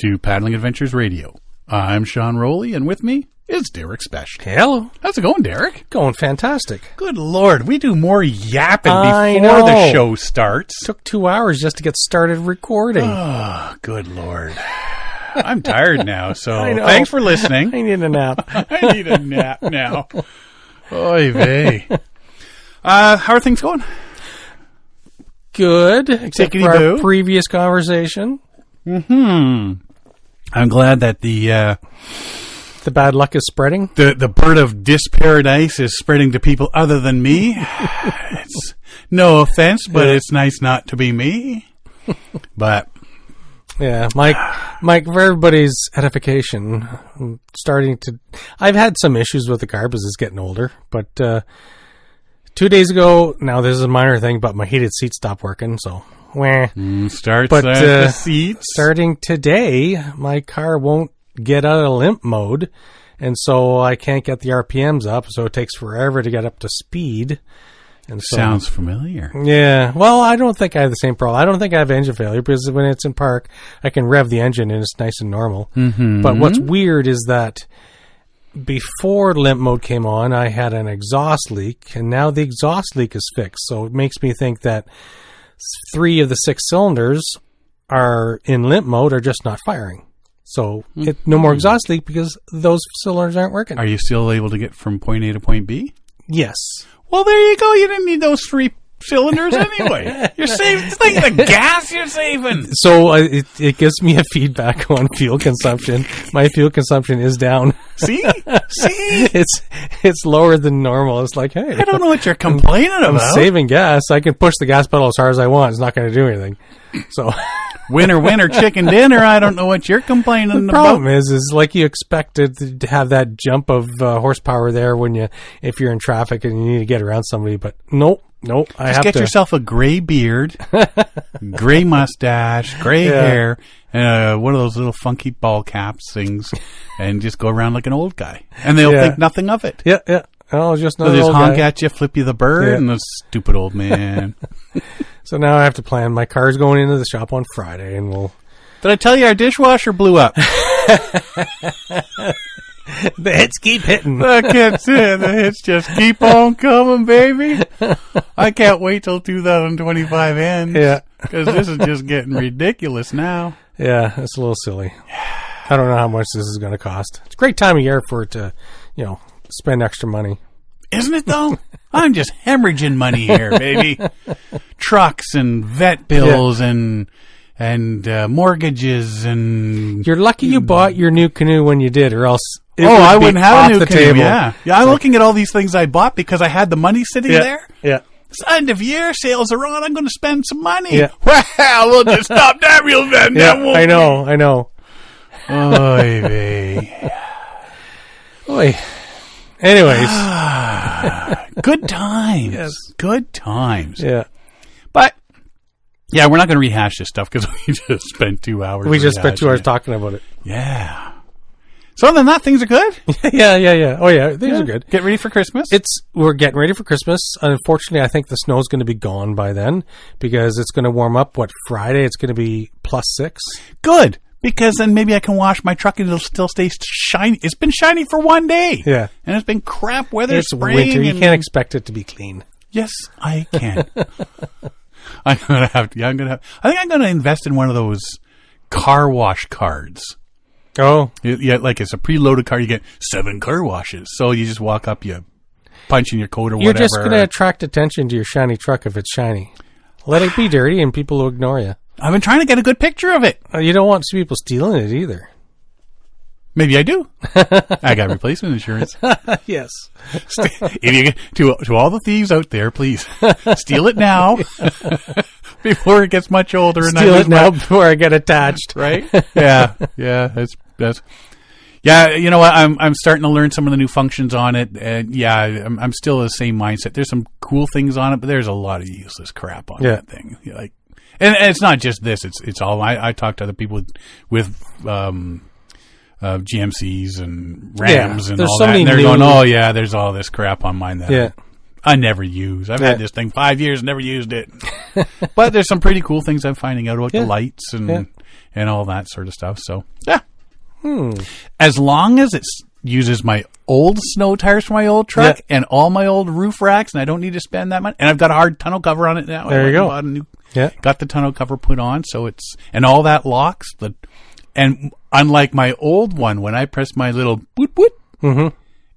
to Paddling Adventures Radio. I'm Sean Rowley, and with me is Derek Spesh. Hello. How's it going, Derek? Going fantastic. Good Lord, we do more yapping before the show starts. Took 2 hours just to get started recording. Oh, good Lord. I'm tired now, so I know. Thanks for listening. I need a nap. I need a nap now. Oy vey. How are things going? Good, except for our Tickety-boo. previous conversation. I'm glad that the bad luck is spreading. the bird of disparadise is spreading to people other than me. It's no offense, but it's nice not to be me. But Yeah, Mike, for everybody's edification, I've had some issues with the car because it's getting older, but 2 days ago, now this is a minor thing, but my heated seat stopped working, so starts But, at the seats. starting today, my car won't get out of limp mode, and so I can't get the RPMs up, so it takes forever to get up to speed. And so, Sounds familiar. yeah, well, I don't think I have the same problem. I don't think I have engine failure because when it's in park, I can rev the engine and it's nice and normal. Mm-hmm. But what's weird is that before limp mode came on, I had an exhaust leak, and now the exhaust leak is fixed. So it makes me think that 3 of the 6 cylinders are in limp mode are just not firing. So no more exhaust leak because those cylinders aren't working. Are you still able to get from point A to point B? Yes. Well, there you go. You didn't need those 3 cylinders anyway. You're saving. Think of the gas you're saving. So it gives me a feedback on fuel consumption. My fuel consumption is down. See? It's lower than normal. It's like, hey, I don't know what you're complaining I'm about. saving gas. I can push the gas pedal as hard as I want. It's not going to do anything. So Winner, chicken dinner. I don't know what you're complaining the about. problem is like you expected to have that jump of horsepower there if you're in traffic and you need to get around somebody, but nope. I Just have get to yourself a gray beard, gray mustache, gray hair, and one of those little funky ball caps things, and just go around like an old guy. And they'll think nothing of it. Yeah. Oh, just They'll another just old honk guy. at you, flip you the bird, and the stupid old man. So now I have to plan. My car's going into the shop on Friday, and we'll. Did I tell you our dishwasher blew up? The hits keep hitting. I can't say it. The hits just keep on coming, baby. I can't wait till 2025 ends. Yeah. Because this is just getting ridiculous now. Yeah, it's a little silly. I don't know how much this is going to cost. It's a great time of year for it to, spend extra money. Isn't it, though? I'm just hemorrhaging money here, baby. Trucks and vet bills and mortgages and... You're lucky you bought your new canoe when you did, or else it I would wouldn't be have off a new the canoe. table. Yeah, I'm looking at all these things I bought because I had the money sitting there. Yeah. It's end of year, sales are on. I'm going to spend some money. Yeah. Well, we'll just stop that real then. Yeah, I know. Oy vey. Oy. Anyways. Good times. Yes. Good times. Yeah. But, yeah, we're not going to rehash this stuff because we just spent 2 hours. We just spent 2 hours rehashing it. talking about it. Yeah. So other than that, things are good. Yeah. Oh, yeah. Things are good. Get ready for Christmas. We're getting ready for Christmas. Unfortunately, I think the snow's going to be gone by then because it's going to warm up. Friday? It's going to be +6. Good. Because then maybe I can wash my truck and it'll still stay shiny. It's been shiny for 1 day. Yeah. And it's been crap weather. It's spring winter. You and- can't expect it to be clean. Yes, I can. I think I'm gonna invest in one of those car wash cards. Oh. Yeah, like it's a preloaded car. You get 7 car washes. So you just walk up, you punch in your code or You're whatever. just going to attract attention to your shiny truck if it's shiny. Let it be dirty and people will ignore you. I've been trying to get a good picture of it. You don't want people stealing it either. Maybe I do. I got replacement insurance. Yes. If you get, to all the thieves out there, please steal it now before it gets much older. Steal it now before I get attached. Right? Yeah. That's. Yeah, you know what? I'm starting to learn some of the new functions on it, and I'm still the same mindset. There's some cool things on it, but there's a lot of useless crap on that thing. Like, and it's not just this. It's all. I talk to other people with GMCs and Rams and all that, and they're going, "Oh yeah, there's all this crap on mine that I never use. I've had this thing 5 years, never used it." But there's some pretty cool things I'm finding out about the lights and all that sort of stuff. So, yeah. As long as it uses my old snow tires for my old truck and all my old roof racks, and I don't need to spend that much. And I've got a hard tonneau cover on it now. There you go. Got the tonneau cover put on, so it's, and all that locks. And unlike my old one, when I press my little boot boot,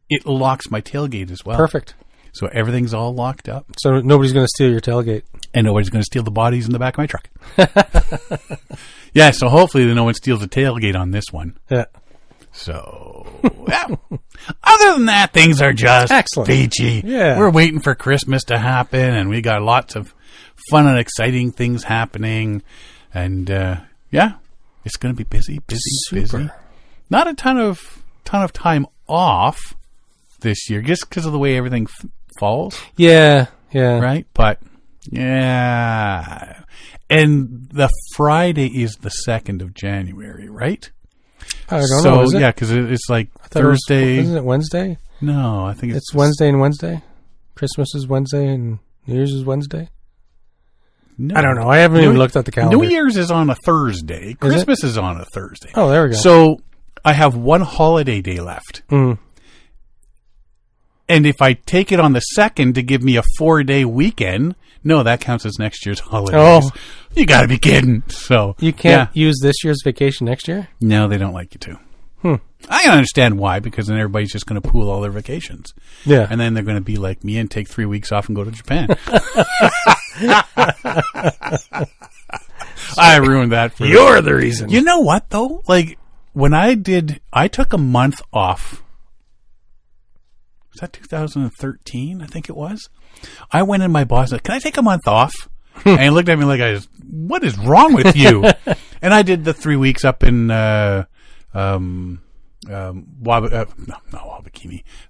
it locks my tailgate as well. Perfect. So everything's all locked up. So nobody's going to steal your tailgate. And nobody's going to steal the bodies in the back of my truck. Yeah, so hopefully no one steals the tailgate on this one. Yeah. So, yeah. Other than that, things are just excellent. peachy. Yeah. We're waiting for Christmas to happen, and we got lots of fun and exciting things happening. And, yeah, it's going to be busy. Super. Not a ton of time off this year, just because of the way everything falls. Yeah. Right? But, yeah. And the Friday is the 2nd of January, right? I don't know. Is it? Yeah, because it's like Thursday. Isn't it Wednesday? No, I think it's Wednesday and Wednesday. Christmas is Wednesday and New Year's is Wednesday. No, I don't know. I haven't even looked at the calendar. New Year's is on a Thursday. Christmas is on a Thursday. Oh, there we go. So I have one holiday day left. Mm. And if I take it on the 2nd to give me a 4-day weekend, no, that counts as next year's holidays. Oh. You got to be kidding. So you can't use this year's vacation next year? No, they don't like you to. I can understand why, because then everybody's just going to pool all their vacations. Yeah. And then they're going to be like me and take 3 weeks off and go to Japan. I ruined that for you. You're the reason. You know what, though? Like, when I took a month off. Was that 2013? I think it was. I went in, my boss said, "Can I take a month off?" And he looked at me like, "What is wrong with you?" And I did the 3 weeks up in Wabakini,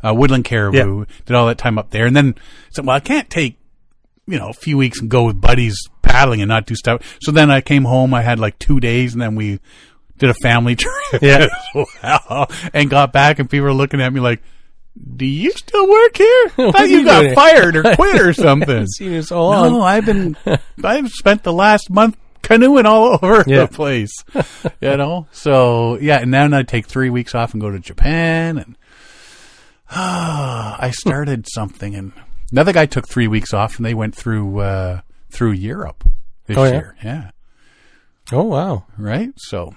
Woodland Caribou. Did all that time up there, and then said, "Well, I can't take a few weeks and go with buddies paddling and not do stuff." So then I came home. I had like 2 days, and then we did a family trip as well, and got back, and people were looking at me like, "Do you still work here? I thought you got fired or quit or something." Seen you so long. No, I've spent the last month canoeing all over the place. So and now I take 3 weeks off and go to Japan, and I started something, and another guy took 3 weeks off, and they went through Europe this year. Yeah. Oh wow. Right. So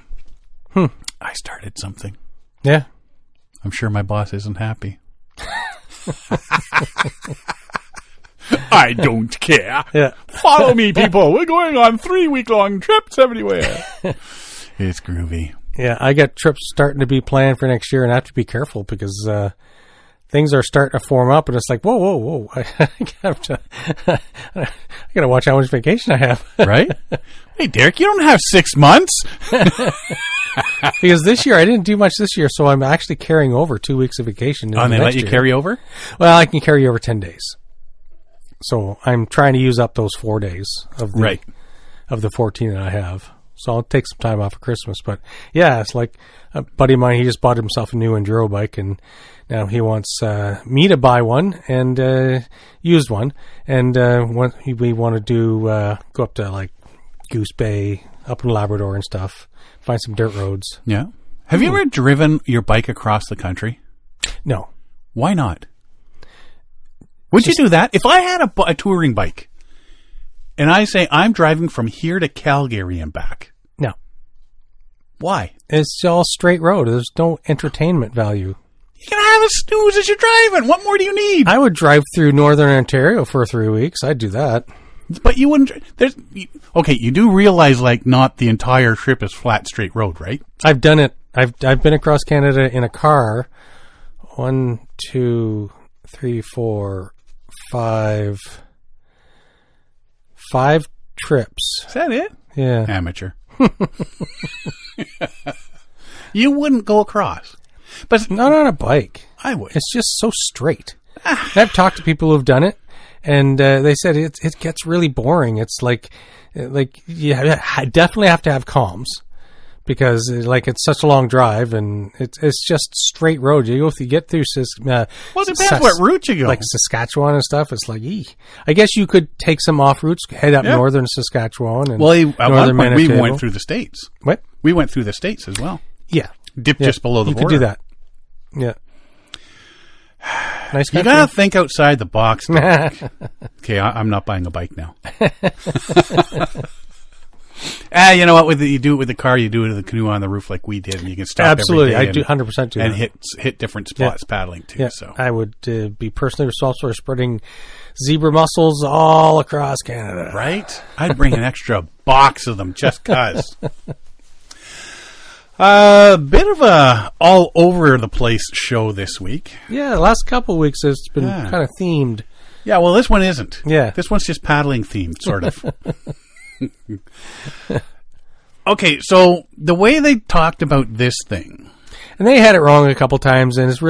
I started something. Yeah. I'm sure my boss isn't happy. I don't care. Yeah. Follow me, people. We're going on 3-week-long trips everywhere. It's groovy. Yeah, I got trips starting to be planned for next year, and I have to be careful because things are starting to form up, and it's like, whoa. I got to watch how much vacation I have. Right? Hey, Derek, you don't have 6 months. Because this year, I didn't do much this year, so I'm actually carrying over 2 weeks of vacation. Oh, and they let you carry over? Well, I can carry over 10 days. So I'm trying to use up those 4 days of the 14 that I have. So I'll take some time off for Christmas. But yeah, it's like a buddy of mine, he just bought himself a new enduro bike, and now he wants me to buy one and used one. And we want to do go up to like Goose Bay, up in Labrador and stuff, find some dirt roads. Yeah. Have you ever driven your bike across the country? No. Why not? Would you do that? If I had a touring bike and I say I'm driving from here to Calgary and back. No. Why? It's all straight road. There's no entertainment value. You can have a snooze as you're driving. What more do you need? I would drive through Northern Ontario for 3 weeks. I'd do that. But you wouldn't. You do realize like not the entire trip is flat straight road, right? I've done it. I've been across Canada in a car. 1, 2, 3, 4, 5 trips. Is that it? Yeah. Amateur. You wouldn't go across. But not on a bike. I would. It's just so straight. I've talked to people who've done it, and they said it gets really boring. It's like you definitely have to have comms because it's such a long drive, and it's just straight road. You get through. Well, it depends what route you go. Like Saskatchewan and stuff. It's like, I guess you could take some off routes, head up northern Saskatchewan. And at one point we went through the States. What? We went through the States as well. Yeah. Dipped just below the border. You could do that. Yeah. Nice country. You gotta think outside the box. Okay, I'm not buying a bike now. You know what? You do it with the car, you do it with the canoe on the roof like we did, and you can stop. Absolutely, every day I do 100% do and that. hit different spots paddling too. Yeah. So I would be personally responsible for spreading zebra mussels all across Canada. Right? I'd bring an extra box of them just cause. A bit of a all over the place show this week. Yeah, the last couple of weeks it's been kind of themed. Yeah, well, this one isn't. Yeah. This one's just paddling themed, sort of. Okay, so the way they talked about this thing. And they had it wrong a couple times, and it's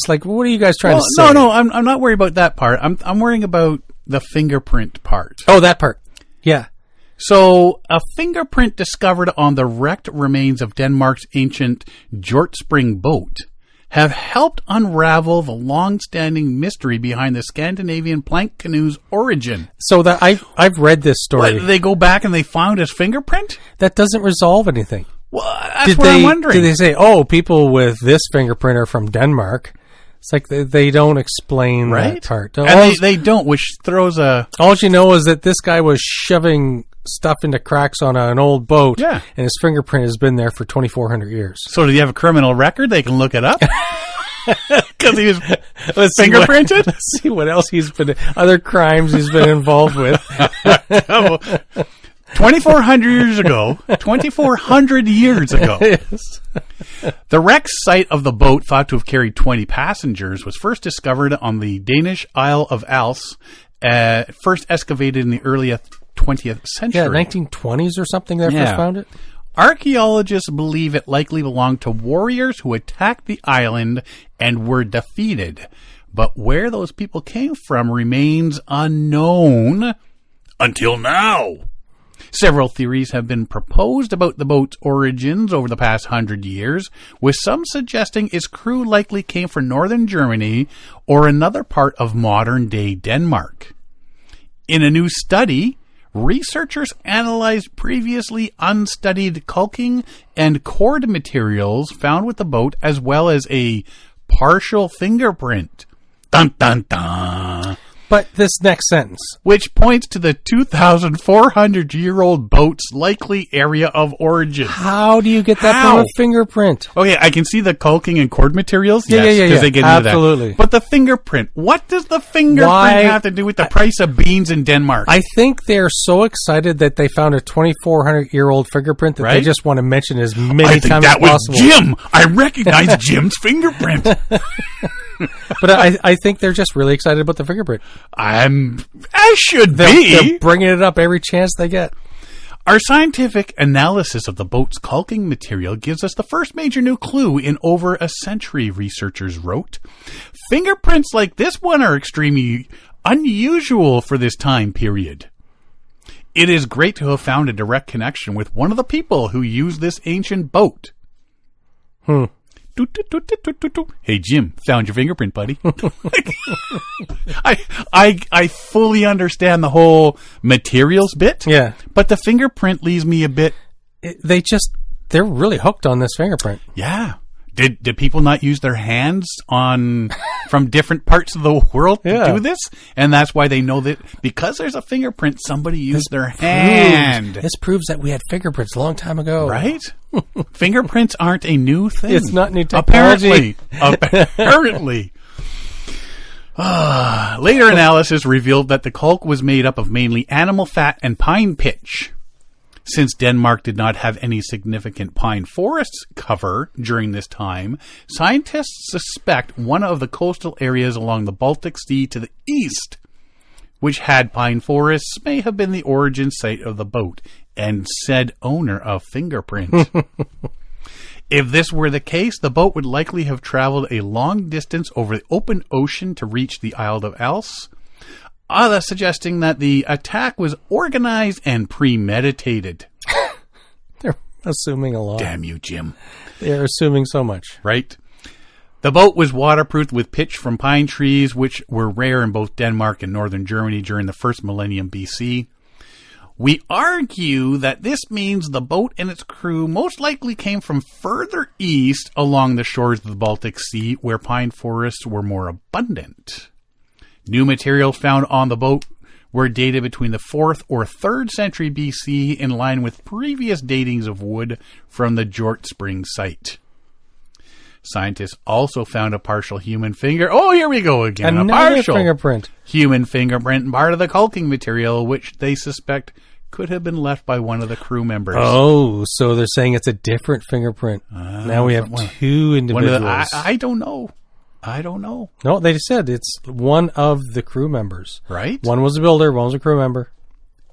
like, what are you guys trying to say? No, I'm not worried about that part. I'm worrying about the fingerprint part. Oh, that part. Yeah. So, a fingerprint discovered on the wrecked remains of Denmark's ancient Hjortspring boat have helped unravel the long-standing mystery behind the Scandinavian plank canoe's origin. So that I've read this story. What, they go back and they found his fingerprint? That doesn't resolve anything. Well, that's what I'm wondering. Did they say, people with this fingerprint are from Denmark? It's like they don't explain that part. And they don't, which throws a... All you know is that this guy was shoving stuff into cracks on an old boat, and his fingerprint has been there for 2,400 years. So, do you have a criminal record? They can look it up? Because he was fingerprinted? Let's see what else other crimes he's been involved with. 2,400 years ago. 2,400 years ago. Yes. The wreck site of the boat, thought to have carried 20 passengers, was first discovered on the Danish Isle of Als, first excavated in the early 20th century. Yeah, 1920s or something they first found it. Archaeologists believe it likely belonged to warriors who attacked the island and were defeated. But where those people came from remains unknown until now. Several theories have been proposed about the boat's origins over the past 100 years, with some suggesting its crew likely came from northern Germany or another part of modern-day Denmark. In a new study, researchers analyzed previously unstudied caulking and cord materials found with the boat, as well as a partial fingerprint. Dun, dun, dun. But this next sentence, which points to the 2,400-year-old boat's likely area of origin. How do you get that from a fingerprint? Okay, I can see the caulking and cord materials. Yeah, because they get into that. Absolutely. But the fingerprint, what does the fingerprint have to do with the price of beans in Denmark? I think they're so excited that they found a 2,400-year-old fingerprint that they just want to mention as many times as possible. That was Jim. I recognize Jim's fingerprint. But I think they're just really excited about the fingerprint. I should be. They're bringing it up every chance they get. Our scientific analysis of the boat's caulking material gives us the first major new clue in over a century, researchers wrote. Fingerprints like this one are extremely unusual for this time period. It is great to have found a direct connection with one of the people who used this ancient boat. Hey, Jim, found your fingerprint, buddy. I fully understand the whole materials bit. Yeah. But the fingerprint leaves me a bit... They're really hooked on this fingerprint. Yeah. Did people not use their hands from different parts of the world to do this? And that's why they know that because there's a fingerprint, somebody used their hand. This proves that we had fingerprints a long time ago. Right? Fingerprints aren't a new thing. It's not new technology. Apparently. Later analysis revealed that the caulk was made up of mainly animal fat and pine pitch. Since Denmark did not have any significant pine forests cover during this time, scientists suspect one of the coastal areas along the Baltic Sea to the east, which had pine forests, may have been the origin site of the boat and said owner of fingerprint. If this were the case, the boat would likely have traveled a long distance over the open ocean to reach the Isle of Als, suggesting that the attack was organized and premeditated. assuming a lot. Damn you, Jim. They're assuming so much. Right? The boat was waterproofed with pitch from pine trees, which were rare in both Denmark and northern Germany during the first millennium BC. We argue that this means the boat and its crew most likely came from further east along the shores of the Baltic Sea, where pine forests were more abundant. New materials found on the boat were dated between the 4th or 3rd century BC, in line with previous datings of wood from the Hjortspring site. Scientists also found a partial human finger. Oh, here we go again. Another a partial fingerprint. Human fingerprint, part of the caulking material, which they suspect could have been left by one of the crew members. Oh, so they're saying it's a different fingerprint. Now we have two individuals. I don't know. I don't know. No, they just said it's one of the crew members. Right? One was a builder, one was a crew member.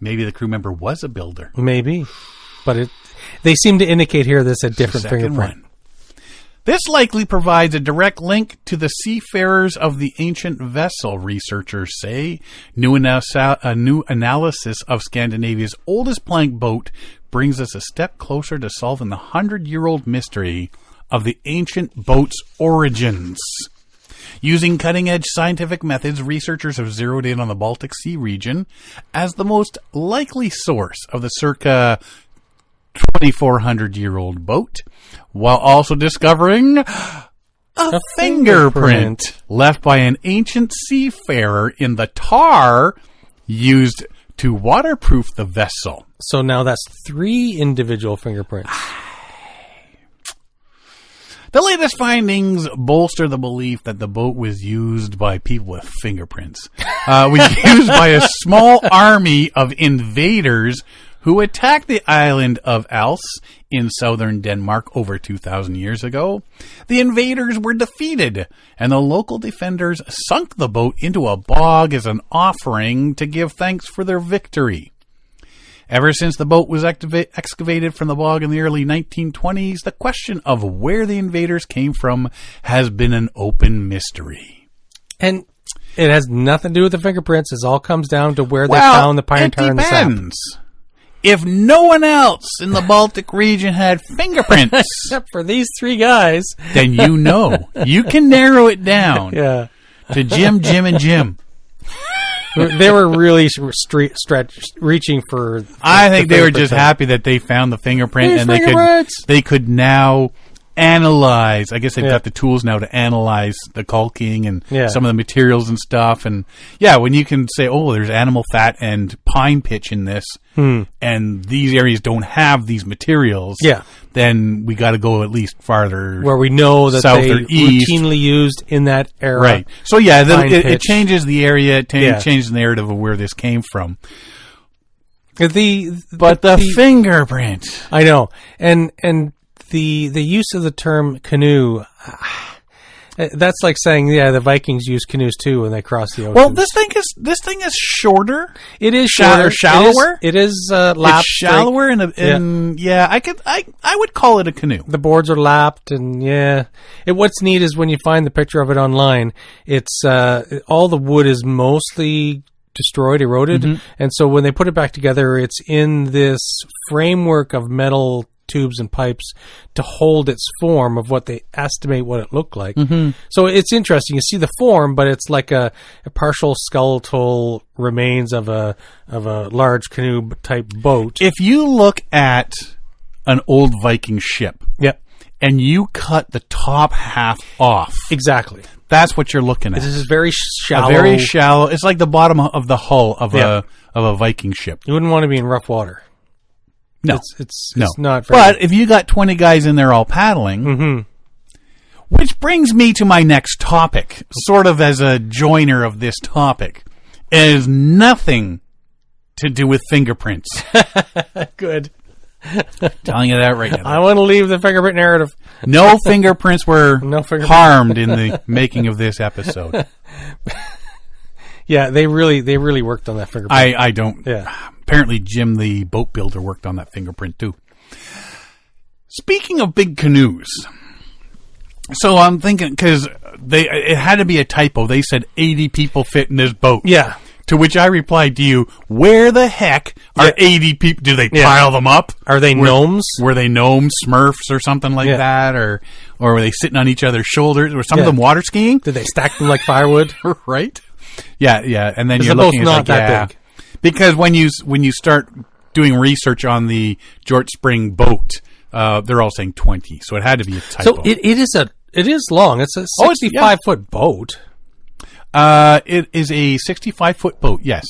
Maybe the crew member was a builder. Maybe. But they seem to indicate here that's a different fingerprint. One. This likely provides a direct link to the seafarers of the ancient vessel, researchers say. New analysis of Scandinavia's oldest plank boat brings us a step closer to solving the 100-year-old mystery of the ancient boat's origins. Using cutting-edge scientific methods, researchers have zeroed in on the Baltic Sea region as the most likely source of the circa 2,400-year-old boat, while also discovering a fingerprint left by an ancient seafarer in the tar used to waterproof the vessel. So now that's 3 individual fingerprints. The latest findings bolster the belief that the boat was used by people with fingerprints. Was used by a small army of invaders who attacked the island of Als in southern Denmark over 2,000 years ago. The invaders were defeated, and the local defenders sunk the boat into a bog as an offering to give thanks for their victory. Ever since the boat was excavated from the bog in the early 1920s, the question of where the invaders came from has been an open mystery. And it has nothing to do with the fingerprints. It all comes down to where they found the pine tar and the sap. If no one else in the Baltic region had fingerprints, except for these 3 guys, then you know. You can narrow it down to Jim, and Jim. They were really reaching for I think they were just happy that they found the fingerprint, and they could now analyze. I guess they've got the tools now to analyze the caulking and some of the materials and stuff. And when you can say, oh, there's animal fat and pine pitch in this, and these areas don't have these materials, then we got to go at least farther where we know that south they or east. Routinely used in that era. Right. So it changes the area. It changes the narrative of where this came from. But the fingerprint, I know, and the use of the term canoe. That's like saying, the Vikings used canoes too when they crossed the ocean. Well, this thing is shorter. It is shorter, shallower. It is It's lapped. shallower, I would call it a canoe. The boards are lapped, and what's neat is when you find the picture of it online, it's all the wood is mostly destroyed, eroded, and so when they put it back together, it's in this framework of metal tubes and pipes to hold its form of what they estimate what it looked like. So it's interesting. You see the form, but it's like a partial skeletal remains of a large canoe type boat. If you look at an old Viking ship, and you cut the top half off, exactly, that's what you're looking at. This is very shallow. Very shallow. It's like the bottom of the hull of a Viking ship. You wouldn't want to be in rough water. No, it's not very But if you got 20 guys in there all paddling, which brings me to my next topic, sort of as a joiner of this topic, is nothing to do with fingerprints. Good. Telling you that right now. I want to leave the fingerprint narrative. No fingerprints were harmed in the making of this episode. They really worked on that fingerprint. I don't. Apparently, Jim, the boat builder, worked on that fingerprint too. Speaking of big canoes, so I'm thinking because it had to be a typo. They said 80 people fit in this boat. Yeah, To which I replied to you, where the heck are 80 people? Do they pile them up? Are they gnomes? Were they gnomes, Smurfs, or something like that? Or were they sitting on each other's shoulders? Were some of them water skiing? Did they stack them like firewood? Right? Yeah. And then you're both looking at not that big. Because when you start doing research on the Hjortspring boat, they're all saying 20, so it had to be a typo. So it is long. It's a 65-foot boat. It is a 65-foot boat, yes.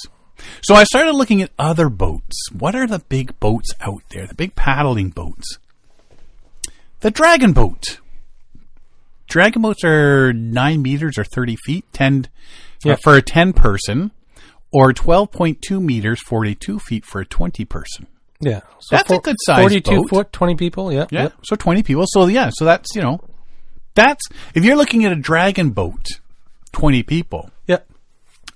So I started looking at other boats. What are the big boats out there? The big paddling boats. The dragon boat. Dragon boats are 9 meters or 30 feet, 10 for a 10-person, or 12.2 meters, 42 feet for a 20-person. Yeah. So that's a good size 42 boat. foot, 20 people, yeah. Yeah, so 20 people. So that's, that's, if you're looking at a dragon boat, 20 people. Yeah.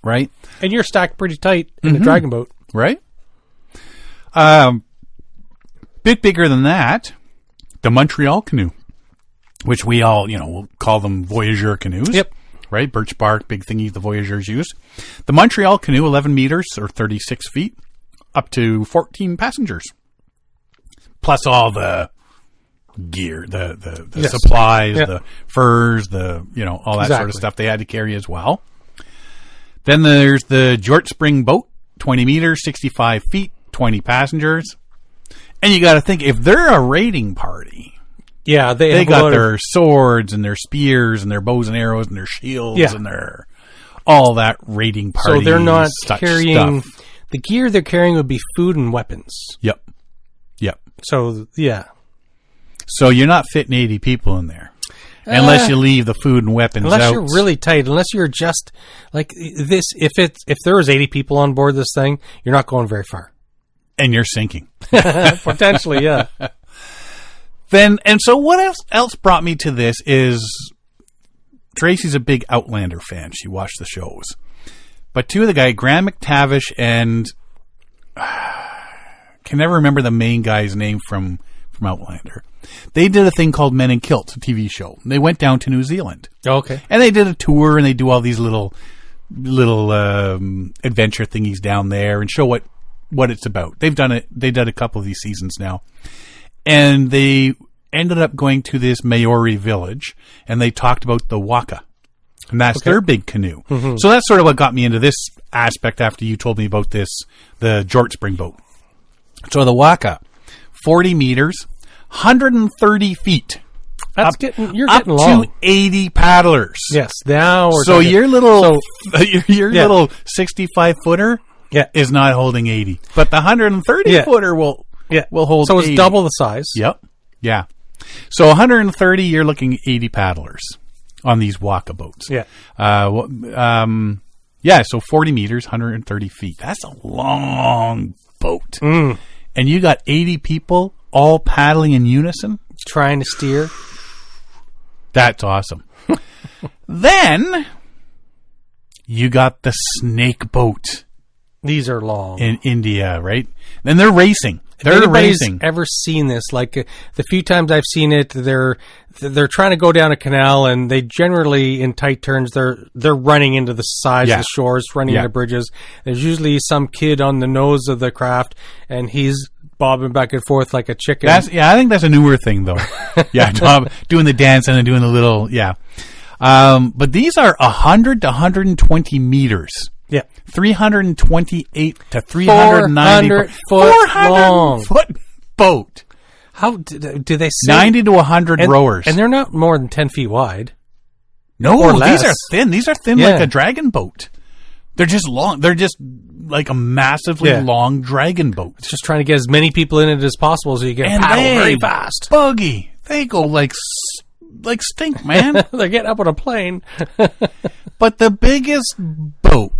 Right? And you're stacked pretty tight in the dragon boat. Right? Bit bigger than that, the Montreal canoe, which we all, we'll call them Voyageur canoes. Yep. Right? Birch bark, big thingies the Voyageurs use. The Montreal canoe, 11 meters or 36 feet, up to 14 passengers. Plus all the gear, the supplies, the furs, all that sort of stuff they had to carry as well. Then there's the Hjortspring boat, 20 meters, 65 feet, 20 passengers. And you got to think, if they're a raiding party, they got their swords and their spears and their bows and arrows and their shields and their all that raiding party. So they're not carrying stuff. The gear they're carrying would be food and weapons. Yep. So So you're not fitting 80 people in there. Unless you leave the food and weapons unless out. You're really tight. Unless you're just like this. If there was 80 people on board this thing, you're not going very far. And you're sinking. Potentially, yeah. So what else brought me to this is Tracy's a big Outlander fan. She watched the shows. But two of the guys, Graham McTavish and can never remember the main guy's name from Outlander. They did a thing called Men in Kilts, a TV show. They went down to New Zealand. Okay. And they did a tour, and they do all these little adventure thingies down there and show what it's about. They've done it. They've done a couple of these seasons now. And they ended up going to this Maori village, and they talked about the waka. And that's their big canoe. Mm-hmm. So that's sort of what got me into this aspect after you told me about the Hjortspring boat. So the waka, 40 meters, 130 feet. That's getting long. To 80 paddlers. Yes. Now we're so talking. Your little 65-footer is not holding 80. But the 130-footer will hold 80. So it's double the size. Yep. Yeah. So 130, you're looking at 80 paddlers on these waka boats. Yeah. So 40 meters, 130 feet. That's a long boat. Mm. And you got 80 people all paddling in unison? Trying to steer. That's awesome. Then you got the snake boat. These are long. In India, right? And they're racing. If anybody's ever seen this, like the few times I've seen it, they're trying to go down a canal, and they generally, in tight turns, they're running into the sides of the shores, running into bridges. There's usually some kid on the nose of the craft, and he's bobbing back and forth like a chicken. I think that's a newer thing, though. Doing the dance and then doing the little, but these are 100 to 120 meters. Yeah. 328 to 390 400-foot boat. How do they say 90 to 100 rowers? And they're not more than 10 feet wide. No, these are thin. These are thin like a dragon boat. They're just long. They're just like a massively long dragon boat. It's just trying to get as many people in it as possible so you can paddle very fast. Buggy. They go like stink, man. They're getting up on a plane. But the biggest boat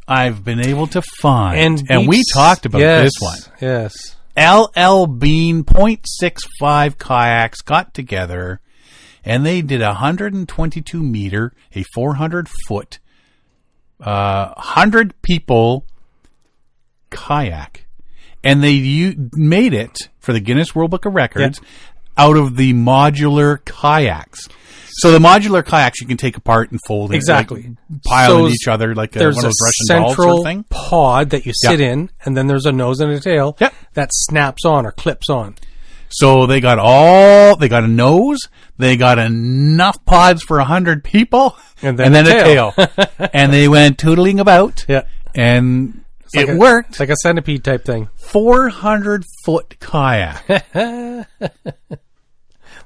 I've been able to find, and we talked about this one. Yes. LL Bean .65 kayaks got together, and they did 122 meter, a 400-foot, 100 people kayak, and they made it for the Guinness World Book of Records. out of the modular kayaks. So the modular kayaks you can take apart and fold. Exactly. Like, pile in each other like one of those Russian dolls sort of thing. There's a central pod that you sit in, and then there's a nose and a tail that snaps on or clips on. So they got a nose, they got enough pods for 100 people, and then a tail. And they went tootling about, and it worked. It's like a centipede type thing. 400-foot kayak.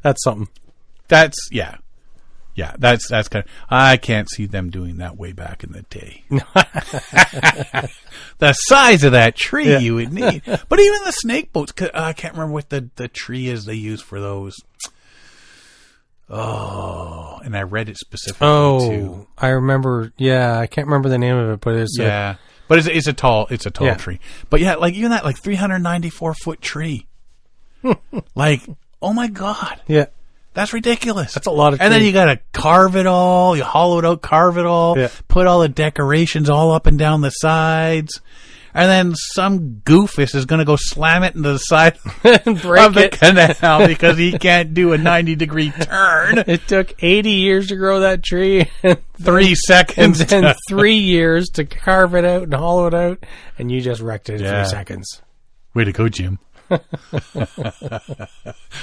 That's something. That's that's kind of. I can't see them doing that way back in the day. The size of that tree you would need, but even the snake boats. I can't remember what the tree is they use for those. Oh, and I read it specifically too. I remember. Yeah, I can't remember the name of it, but it's but it's a tall tree. But like even that 394-foot tree. Like, oh my God. Yeah. That's ridiculous. That's a lot of And then you got to carve it all. You hollow it out, carve it all. Yeah. Put all the decorations all up and down the sides. And then some goofus is going to go slam it into the side and break of the canal because he can't do a 90-degree turn. It took 80 years to grow that tree. 3 seconds. And then 3 years to carve it out and hollow it out. And you just wrecked it in 3 seconds. Way to go, Jim.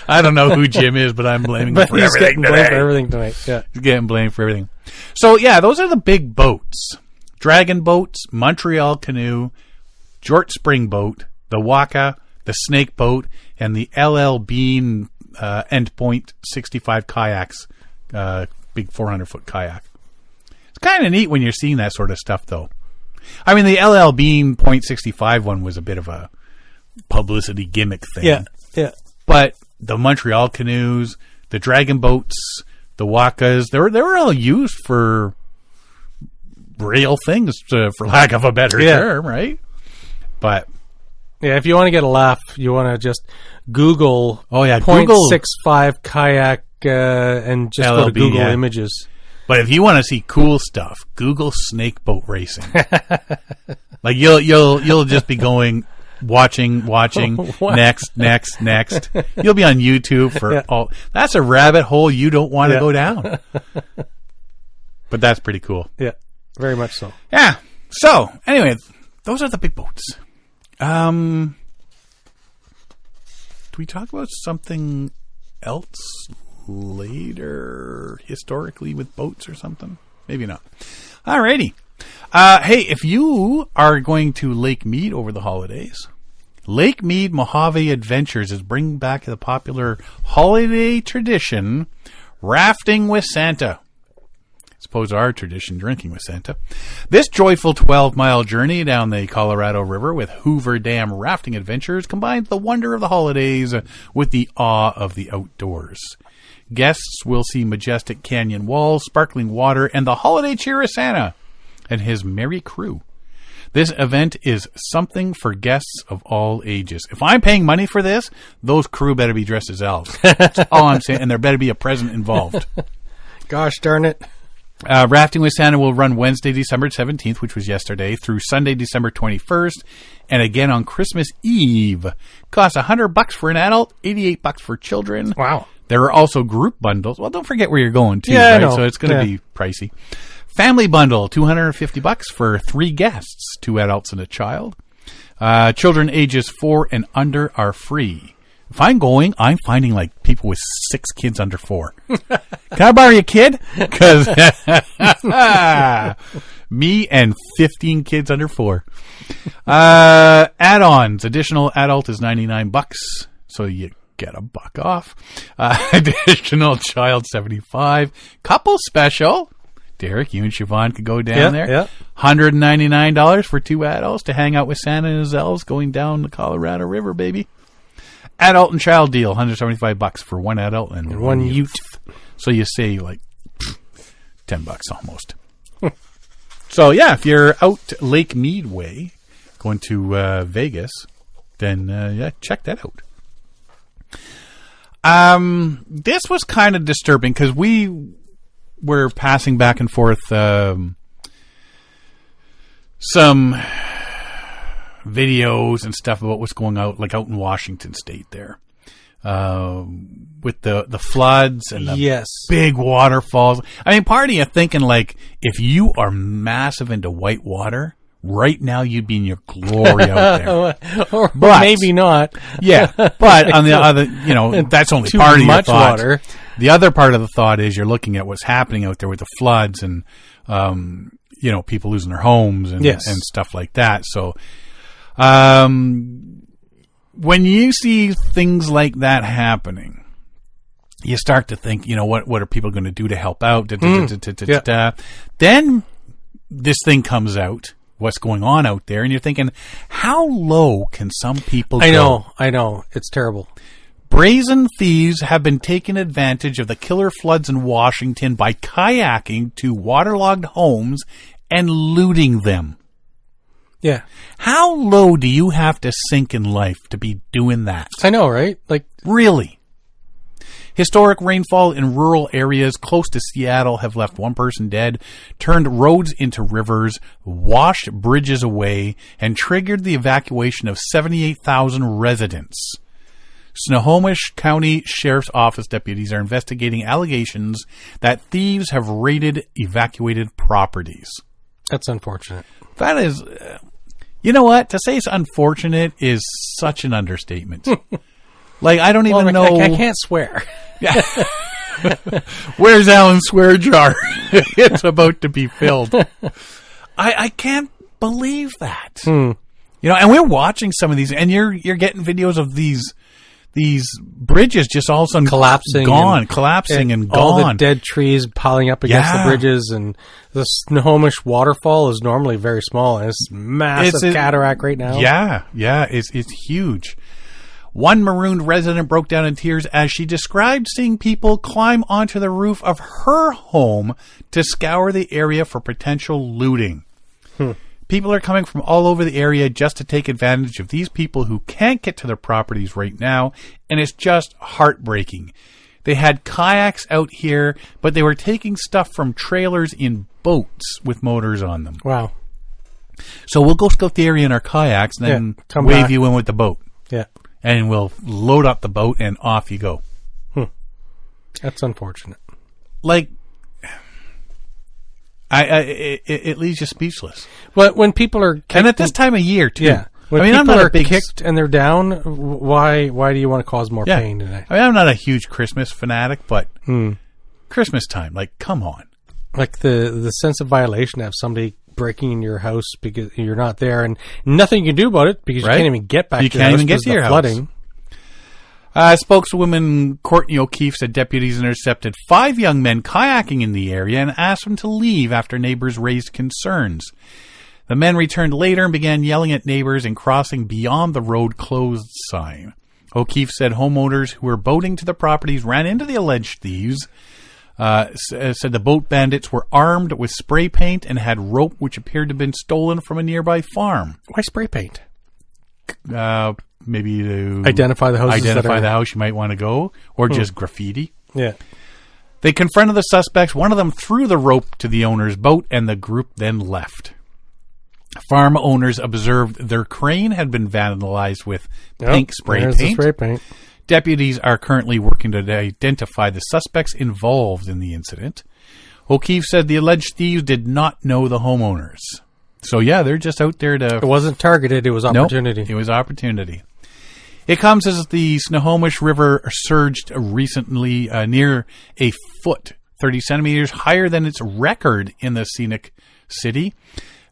I don't know who Jim is, but I'm blaming him for everything today. Blamed for everything tonight. Yeah. He's getting blamed for everything. So, those are the big boats. Dragon boats, Montreal canoe, Hjortspring boat, the Waka, the snake boat, and the LL Bean Endpoint 65 kayaks, big 400-foot kayak. It's kind of neat when you're seeing that sort of stuff, though. I mean, the LL Bean .65 one was a bit of a publicity gimmick thing. Yeah. But the Montreal canoes, the dragon boats, the Wakas, they were all used for real things, for lack of a better term, right? But if you want to get a laugh, you want to just Google Google .65 kayak and just go to Google Images. But if you want to see cool stuff, Google snake boat racing. Like you'll just be going watching next. You'll be on YouTube for all. That's a rabbit hole you don't want to go down. But that's pretty cool. Yeah, very much so. Yeah. So anyway, those are the big boats. Do we talk about something else later historically with boats or something? Maybe not. Alrighty. Hey, if you are going to Lake Mead over the holidays, Lake Mead Mojave Adventures is bringing back the popular holiday tradition, rafting with Santa. As opposed to our tradition, drinking with Santa. This joyful 12-mile journey down the Colorado River with Hoover Dam rafting adventures combines the wonder of the holidays with the awe of the outdoors. Guests will see majestic canyon walls, sparkling water, and the holiday cheer of Santa and his merry crew. This event is something for guests of all ages. If I'm paying money for this, those crew better be dressed as elves. That's all I'm saying, and there better be a present involved. Gosh darn it. Rafting with Santa will run Wednesday, December 17th, which was yesterday, through Sunday, December 21st, and again on Christmas Eve. Costs $100 for an adult, $88 for children. Wow. There are also group bundles. Well, don't forget where you're going, too, right? I know. So it's going to be pricey. Family bundle, $250 for 3 guests, 2 adults and a child. Children ages 4 and under are free. If I'm going, I'm finding like people with 6 kids under 4. Can I borrow your kid? Because me and 15 kids under 4. Add-ons. Additional adult is $99, so you get $1 off. Additional child $75. Couple special. Derek, you and Siobhan could go down there. Yeah. $199 for 2 adults to hang out with Santa and his elves going down the Colorado River, baby. Adult and child deal, $175 for 1 adult and 1 youth. So you say like $10 almost. So yeah, if you're out Lake Mead way, going to Vegas, then check that out. This was kind of disturbing because we were passing back and forth some videos and stuff about what's going out, like out in Washington State there. with the floods and the Yes. big waterfalls. I mean, part of you thinking, like, if you are massive into white water, right now you'd be in your glory out there. or But- maybe not. Yeah, but on the other, that's only Too part of your much thought. water. The other part of the thought is you're looking at what's happening out there with the floods and, people losing their homes and, Yes. and stuff like that. So, when you see things like that happening, you start to think, what are people going to do to help out? Then this thing comes out, what's going on out there, and you're thinking, how low can some people go? I know. It's terrible. Brazen thieves have been taking advantage of the killer floods in Washington by kayaking to waterlogged homes and looting them. Yeah. How low do you have to sink in life to be doing that? I know, right? Like, Really? Historic rainfall in rural areas close to Seattle have left one person dead, turned roads into rivers, washed bridges away, and triggered the evacuation of 78,000 residents. Snohomish County Sheriff's Office deputies are investigating allegations that thieves have raided evacuated properties. that's unfortunate. That is, you know what? To say it's unfortunate is such an understatement. Like, I don't even know. I can't swear. Where's Alan's swear jar? It's about to be filled. I can't believe that. And we're watching some of these, and you're getting videos of these bridges just all of a sudden Collapsing and gone. All the dead trees piling up against the bridges, and the Snohomish waterfall is normally very small, and it's massive cataract right now. Yeah, it's huge. One marooned resident broke down in tears as she described seeing people climb onto the roof of her home to scour the area for potential looting. People are coming from all over the area just to take advantage of these people who can't get to their properties right now, and it's just heartbreaking. They had kayaks out here, but they were taking stuff from trailers in boats with motors on them. Wow. So we'll go scout the area in our kayaks, and then wave you in with the boat. Yeah. And we'll load up the boat, and off you go. That's unfortunate. Like, it leaves you speechless. But when people are kicked, And at this time of year, too. yeah, when I'm people not are a big kicked and they're down, why do you want to cause more pain today? I'm not a huge Christmas fanatic, but Christmas time, like, come on. Like the sense of violation to have somebody breaking in your house because you're not there, and nothing you can do about it because you can't even get back. You to your can't house even get because to of your the house. flooding. Spokeswoman Courtney O'Keefe said deputies intercepted 5 young men kayaking in the area and asked them to leave after neighbors raised concerns. The men returned later and began yelling at neighbors and crossing beyond the road closed sign. O'Keefe said homeowners who were boating to the properties ran into the alleged thieves. Said the boat bandits were armed with spray paint and had rope which appeared to have been stolen from a nearby farm. Why spray paint? Maybe to Identify the houses. identify the house you might want to go, or just graffiti. Yeah. They confronted the suspects. One of them threw the rope to the owner's boat, and the group then left. Farm owners observed their crane had been vandalized with pink spray there's the paint. spray paint. Deputies are currently working to identify the suspects involved in the incident. O'Keefe said the alleged thieves did not know the homeowners. So, yeah, they're just out there to... It wasn't targeted. It was opportunity. Nope, it was opportunity. It comes as the Snohomish River surged recently near a foot, 30 centimeters higher than its record in the scenic city.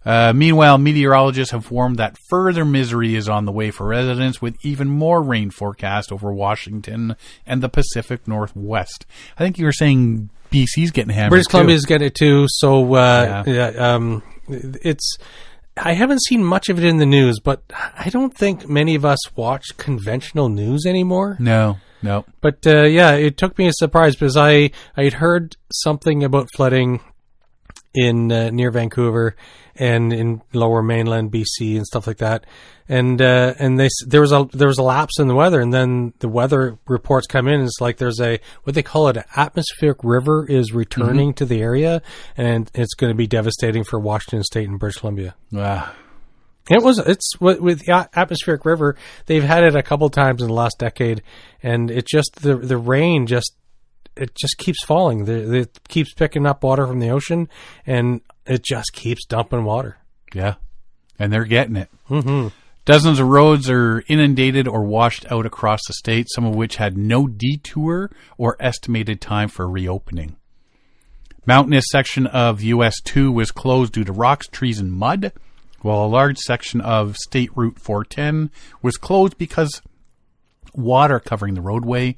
Meanwhile, meteorologists have warned that further misery is on the way for residents, with even more rain forecast over Washington and the Pacific Northwest. I think you were saying BC's getting hammered. British Columbia's getting it too. So it's. I haven't seen much of it in the news, but I don't think many of us watch conventional news anymore. No. But it took me a surprise because I had heard something about flooding in near Vancouver and in Lower Mainland BC and stuff like that, and there was a lapse in the weather, and then the weather reports come in, and it's like there's what they call it, an atmospheric river is returning to the area, and it's going to be devastating for Washington State and British Columbia. It's with the atmospheric river. They've had it a couple times in the last decade, and it just the rain just keeps falling. It keeps picking up water from the ocean, and it just keeps dumping water. Yeah, and they're getting it. Mm-hmm. Dozens of roads are inundated or washed out across the state, some of which had no detour or estimated time for reopening. Mountainous section of US 2 was closed due to rocks, trees, and mud, while a large section of State Route 410 was closed because water covering the roadway,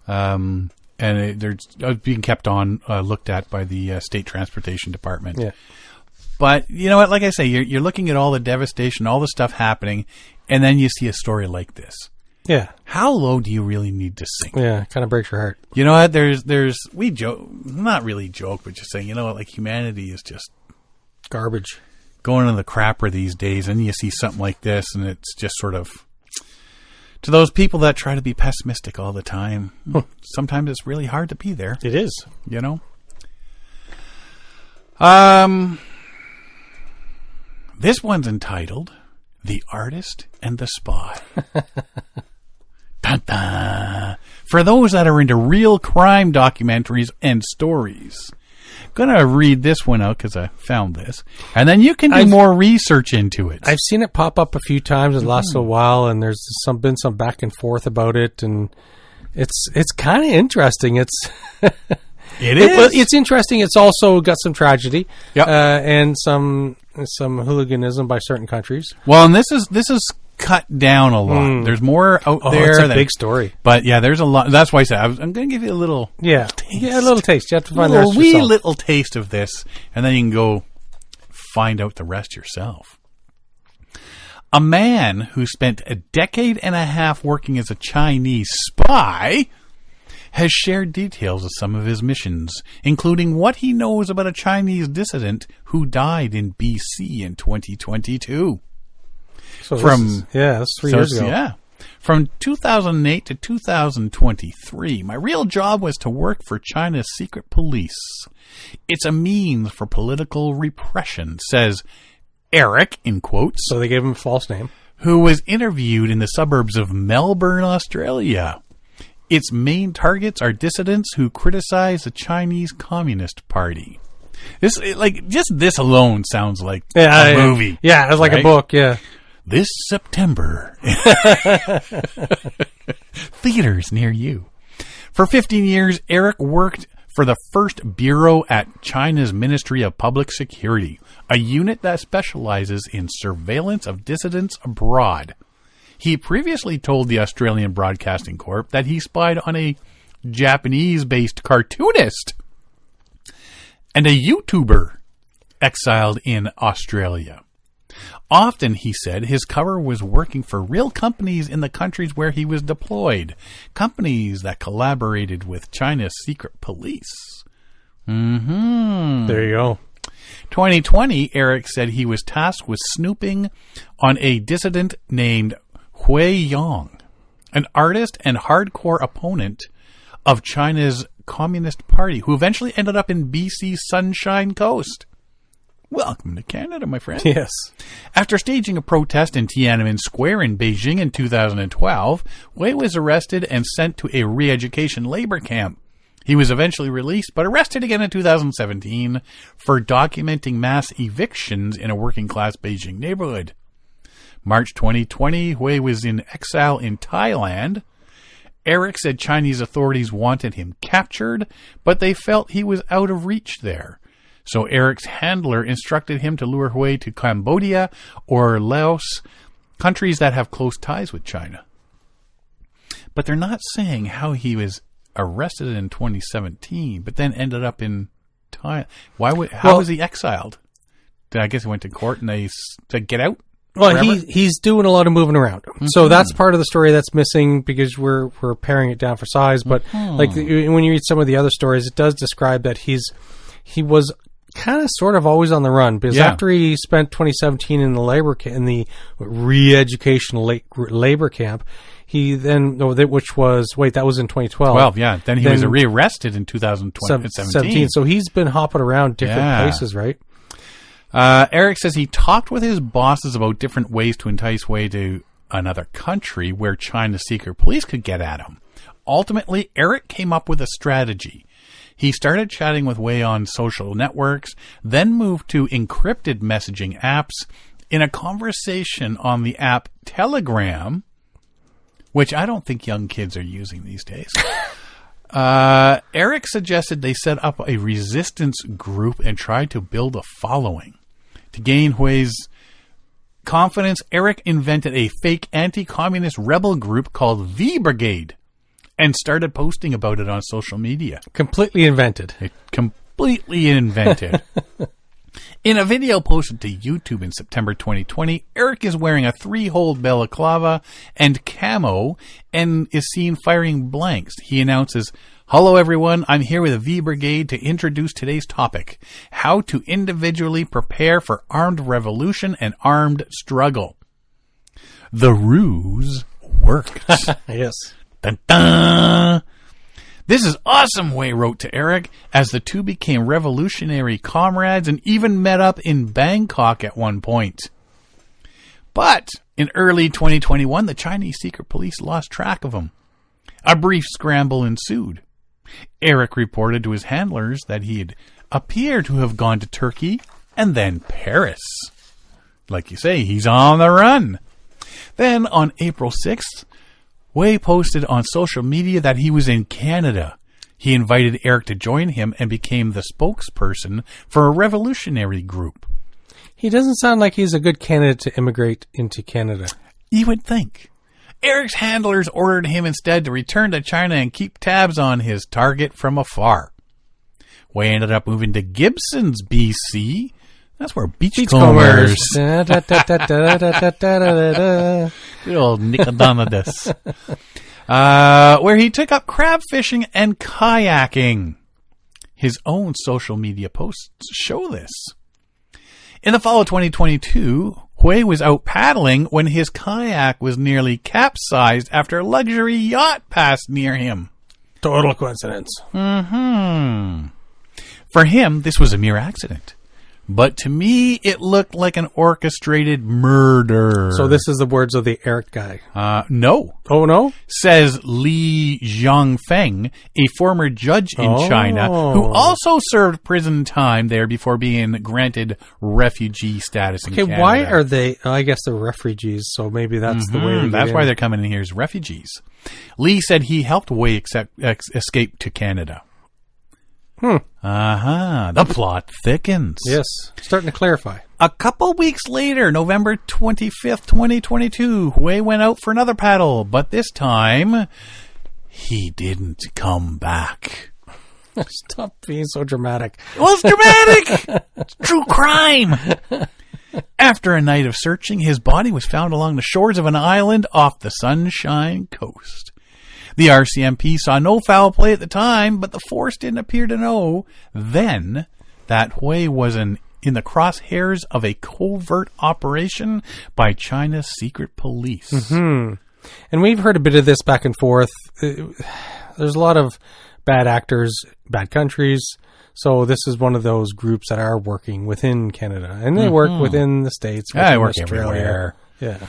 and they're being kept on, looked at by the State Transportation Department. Yeah. But you know what? Like I say, you're looking at all the devastation, all the stuff happening, and then you see a story like this. Yeah. How low do you really need to sink? Yeah, kind of breaks your heart. You know what? We joke, not really joke, but just saying, you know what? Like, humanity is just Garbage. going to the crapper these days, and you see something like this, and it's just sort of, to those people that try to be pessimistic all the time, sometimes it's really hard to be there. It is. You know? This one's entitled The Artist and the Spy. Dun, dun. For those that are into real crime documentaries and stories. Gonna read this one out because I found this, and then you can do more research into it. I've seen it pop up a few times in the last little while, and there's been some back and forth about it, and it's kind of interesting. It's interesting. It's also got some tragedy, and some hooliganism by certain countries. Well, and this is cut down a lot. There's more out there. It's a big story. But yeah, there's a lot. That's why I said I'm going to give you a little taste. Yeah, a little taste. You have to find the rest yourself. Wee little taste of this, and then you can go find out the rest yourself. A man who spent a decade and a half working as a Chinese spy has shared details of some of his missions, including what he knows about a Chinese dissident who died in BC in 2022. So that's 3 years ago. Yeah. From 2008 to 2023, my real job was to work for China's secret police. It's a means for political repression, says Eric, in quotes. So they gave him a false name. Who was interviewed in the suburbs of Melbourne, Australia. Its main targets are dissidents who criticize the Chinese Communist Party. This alone sounds like a movie. Yeah, it's like a book, yeah. This September. Theaters near you. For 15 years, Eric worked for the first bureau at China's Ministry of Public Security, a unit that specializes in surveillance of dissidents abroad. He previously told the Australian Broadcasting Corp that he spied on a Japanese-based cartoonist and a YouTuber exiled in Australia. Often, he said, his cover was working for real companies in the countries where he was deployed, companies that collaborated with China's secret police. There you go. 2020, Eric said he was tasked with snooping on a dissident named Hui Yong, an artist and hardcore opponent of China's Communist Party, who eventually ended up in BC's Sunshine Coast. Welcome to Canada, my friend. Yes. After staging a protest in Tiananmen Square in Beijing in 2012, Wei was arrested and sent to a re-education labor camp. He was eventually released, but arrested again in 2017 for documenting mass evictions in a working-class Beijing neighborhood. March 2020, Hui was in exile in Thailand. Eric said Chinese authorities wanted him captured, but they felt he was out of reach there. So Eric's handler instructed him to lure Hui to Cambodia or Laos, countries that have close ties with China. But they're not saying how he was arrested in 2017, but then ended up in Thailand. How was he exiled? I guess he went to court and they said, get out? Well, he's doing a lot of moving around. Mm-hmm. So that's part of the story that's missing because we're paring it down for size. But like when you read some of the other stories, it does describe that he was kind of sort of always on the run because after he spent 2017 in the re-education labor camp, he then that was in 2012. Then he was rearrested in 2017. So he's been hopping around different places, right? Eric says he talked with his bosses about different ways to entice Hui to another country where China's secret police could get at him. Ultimately, Eric came up with a strategy. He started chatting with Hui on social networks, then moved to encrypted messaging apps. In a conversation on the app Telegram, which I don't think young kids are using these days, Eric suggested they set up a resistance group and try to build a following. To gain Hui's confidence, Eric invented a fake anti-communist rebel group called V Brigade and started posting about it on social media. Completely invented. Completely invented. In a video posted to YouTube in September 2020, Eric is wearing a 3-hole balaclava and camo and is seen firing blanks. He announces, "Hello everyone, I'm here with the V Brigade to introduce today's topic, how to individually prepare for armed revolution and armed struggle." The ruse worked. Yes. Dun, dun. "This is awesome," Hui wrote to Eric, as the two became revolutionary comrades and even met up in Bangkok at one point. But in early 2021, the Chinese secret police lost track of him. A brief scramble ensued. Eric reported to his handlers that he had appeared to have gone to Turkey and then Paris. Like you say, he's on the run. Then on April 6th, Hui posted on social media that he was in Canada. He invited Eric to join him and became the spokesperson for a revolutionary group. He doesn't sound like he's a good candidate to immigrate into Canada. You would think. Eric's handlers ordered him instead to return to China and keep tabs on his target from afar. Hui ended up moving to Gibsons, BC. That's where beachcombers. Good old Nicodonidus. Where he took up crab fishing and kayaking. His own social media posts show this. In the fall of 2022, Hui was out paddling when his kayak was nearly capsized after a luxury yacht passed near him. Total coincidence. For him, this was a mere accident. But to me, it looked like an orchestrated murder. So this is the words of the Eric guy. No. Oh, no? Says Li Zhongfeng, a former judge in China, who also served prison time there before being granted refugee status in Canada. Okay, why are they... I guess they're refugees, so maybe that's the way they That's get why in. they're coming in here as refugees. Li said he helped Hui escape to Canada. The plot thickens. Yes, starting to clarify. A couple weeks later, November 25th, 2022, Hui went out for another paddle, but this time, he didn't come back. Stop being so dramatic. Well, it's dramatic! It's true crime! After a night of searching, his body was found along the shores of an island off the Sunshine Coast. The RCMP saw no foul play at the time, but the force didn't appear to know then that Hui was in the crosshairs of a covert operation by China's secret police. Mm-hmm. And we've heard a bit of this back and forth. There's a lot of bad actors, bad countries. So this is one of those groups that are working within Canada. And they work within the States. They work Australia. everywhere. Yeah.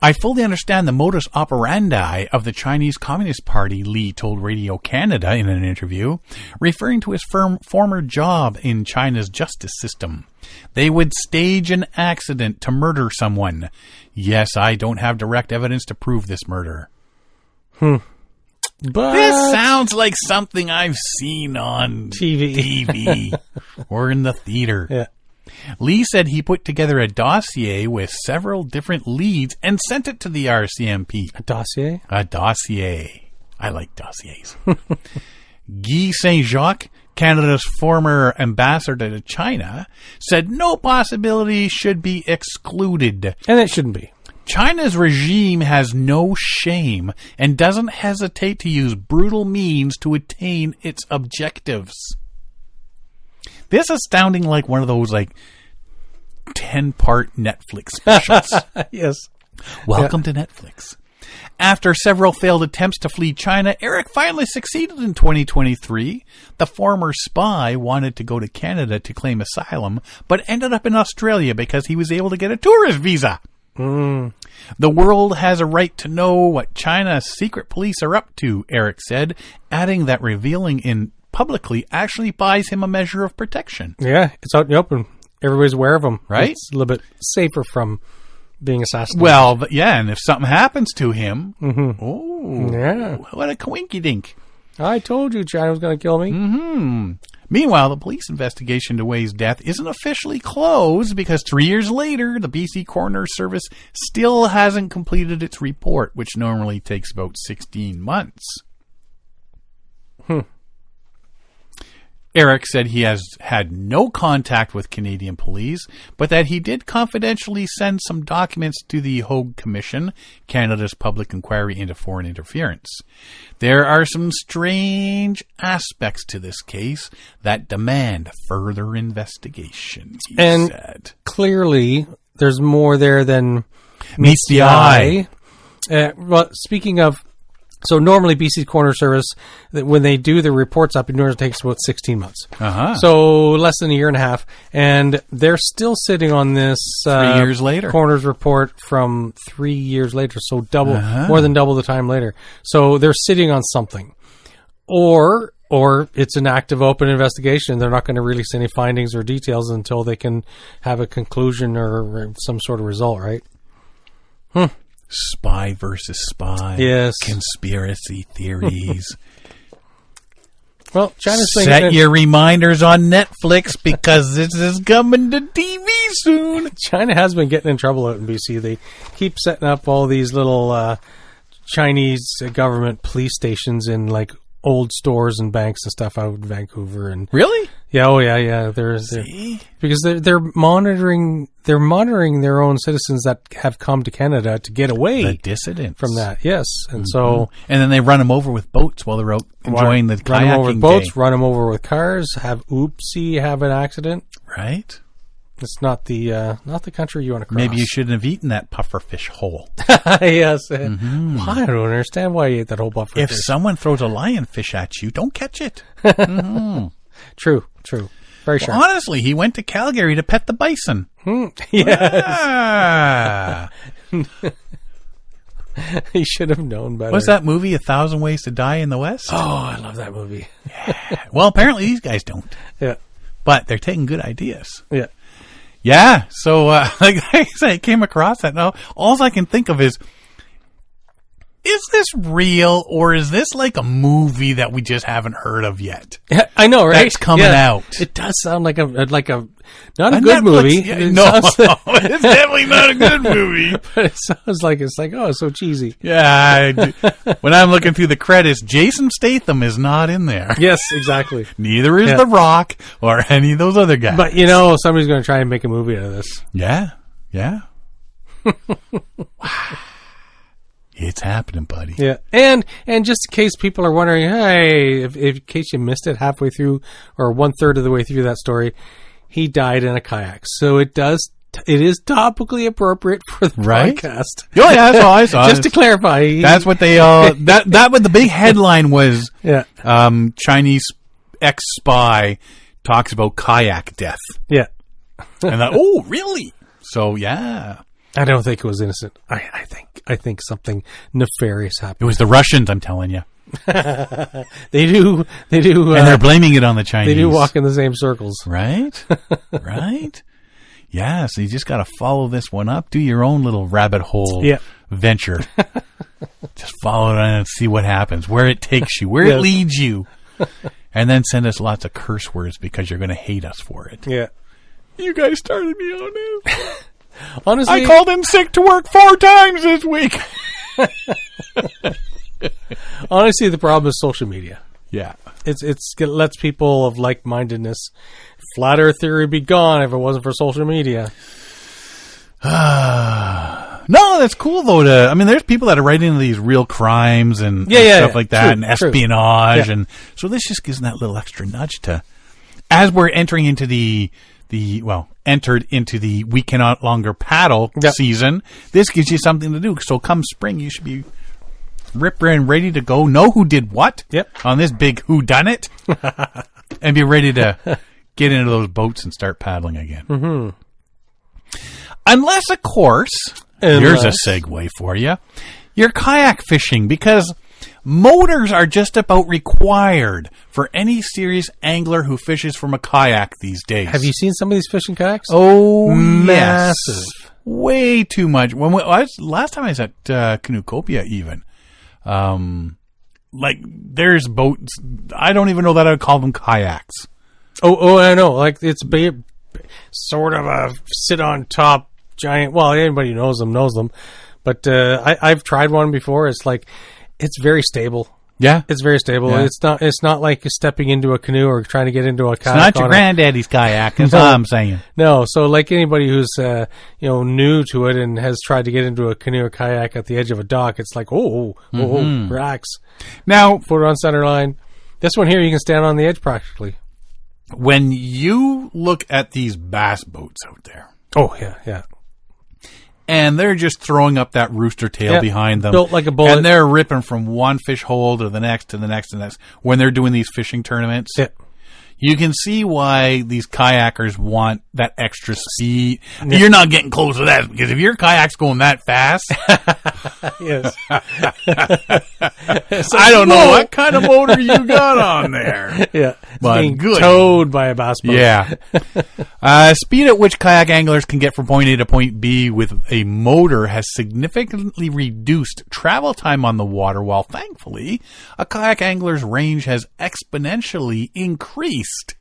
I fully understand the modus operandi of the Chinese Communist Party, Li told Radio Canada in an interview, referring to his former job in China's justice system. They would stage an accident to murder someone. Yes, I don't have direct evidence to prove this murder. But this sounds like something I've seen on TV or in the theater. Yeah. Li said he put together a dossier with several different leads and sent it to the RCMP. A dossier? A dossier. I like dossiers. Guy Saint-Jacques, Canada's former ambassador to China, said no possibility should be excluded. And it shouldn't be. China's regime has no shame and doesn't hesitate to use brutal means to attain its objectives. This is sounding like one of those 10-part Netflix specials. Yes. Welcome to Netflix. After several failed attempts to flee China, Eric finally succeeded in 2023. The former spy wanted to go to Canada to claim asylum, but ended up in Australia because he was able to get a tourist visa. The world has a right to know what China's secret police are up to, Eric said, adding that revealing in publicly actually buys him a measure of protection. Yeah, it's out in the open. Everybody's aware of him. Right? It's a little bit safer from being assassinated. Well, yeah, and if something happens to him, what a coinky-dink. I told you China was going to kill me. Meanwhile, the police investigation into Wei's death isn't officially closed because 3 years later, the BC Coroner Service still hasn't completed its report, which normally takes about 16 months. Eric said he has had no contact with Canadian police, but that he did confidentially send some documents to the Hague Commission, Canada's public inquiry into foreign interference. There are some strange aspects to this case that demand further investigation, he said. Clearly, there's more there than meets the eye. Well, speaking of... So normally BC Coroner Service, when they do the reports up, it normally takes about 16 months. So less than a year and a half. And they're still sitting on this 3 years later. Coroner's report from 3 years later. So more than double the time later. So they're sitting on something. Or it's an active open investigation. They're not going to release any findings or details until they can have a conclusion or some sort of result, right? Spy versus spy. Yes. Conspiracy theories. Well, China's Set your reminders on Netflix because this is coming to TV soon. China has been getting in trouble out in BC. They keep setting up all these little Chinese government police stations in like old stores and banks and stuff out in Vancouver. And really? Yeah. Oh, yeah. Because they're monitoring their own citizens that have come to Canada to get away. The dissidents from that. Yes, and so and then they run them over with boats while they're out enjoying the kayaking run them over with boats, day. Run them over with cars. Have an accident. Right. It's not the country you want to cross. Maybe you shouldn't have eaten that pufferfish whole. Yes. Why? I don't understand why you ate that whole pufferfish. If someone throws a lionfish at you, don't catch it. True. Very sharp. Well, honestly, he went to Calgary to pet the bison. Yes. Ah. He should have known better. What's that movie, 1,000 Ways to Die in the West? Oh, I love that movie. Yeah. Well, apparently these guys don't. Yeah. But they're taking good ideas. Yeah. Yeah. So, like I say, I came across that. Now, all I can think of is this real or is this like a movie that we just haven't heard of yet? Yeah, I know, right? That's coming out. It does sound like a not a good Netflix, movie. Yeah, no, it's definitely not a good movie. But it sounds like it's so cheesy. Yeah. When I'm looking through the credits, Jason Statham is not in there. Yes, exactly. Neither is The Rock or any of those other guys. But somebody's going to try and make a movie out of this. Yeah. It's happening, buddy. Yeah, and just in case people are wondering, hey, if in case you missed it halfway through or 1/3 of the way through that story, he died in a kayak. So it is topically appropriate for the podcast. Oh yeah, that's all I saw. Just to clarify, that's what they that what the big headline was. Yeah, Chinese ex-spy talks about kayak death. Yeah, and oh really? So yeah. I don't think it was innocent. I think something nefarious happened. It was the Russians, I'm telling you. They do, and they're blaming it on the Chinese. They do walk in the same circles, right? Right? Yeah. So you just got to follow this one up. Do your own little rabbit hole venture. Just follow it and see what happens, where it takes you, where it leads you, and then send us lots of curse words because you're going to hate us for it. Yeah. You guys started me on it. Honestly, I called in sick to work 4 times this week. Honestly, the problem is social media. Yeah. It lets people of like-mindedness, flat earth theory be gone if it wasn't for social media. No, that's cool though. There's people that are writing into these real crimes and stuff like that, and espionage, and so this just gives them that little extra nudge to, as we're entering into entered into the we cannot longer paddle season. This gives you something to do. So come spring, you should be rip and ready to go, know who did what Yep. on this big whodunit, and be ready to get into those boats and start paddling again. Mm-hmm. Unless, of course, here's a segue for you, you're kayak fishing, because motors are just about required for any serious angler who fishes from a kayak these days. Have you seen some of these fishing kayaks? Oh, massive. Yes. Way too much. Last time I was at Canoecopia even. There's boats. I don't even know that I would call them kayaks. Oh, I know. Like, it's sort of a sit on top giant. Well, anybody who knows them. But I've tried one before. It's like, it's very stable. Yeah, it's very stable. Yeah. It's not like stepping into a canoe or trying to get into a kayak. It's not your granddaddy's kayak. That's all I'm saying. No, so like anybody who's new to it and has tried to get into a canoe or kayak at the edge of a dock, it's like relax. Now, foot on center line. This one here, you can stand on the edge practically. When you look at these bass boats out there, oh yeah. And they're just throwing up that rooster tail behind them. Built like a bullet. And they're ripping from one fish hole to the next to the next to the next. When they're doing these fishing tournaments, you can see why these kayakers want that extra speed. Yeah. You're not getting close to that, because if your kayak's going that fast, yes. I don't know what kind of motor you got on there. Yeah, but being good. towed by a bass boat. Yeah. Speed at which kayak anglers can get from point A to point B with a motor has significantly reduced travel time on the water, while thankfully a kayak angler's range has exponentially increased.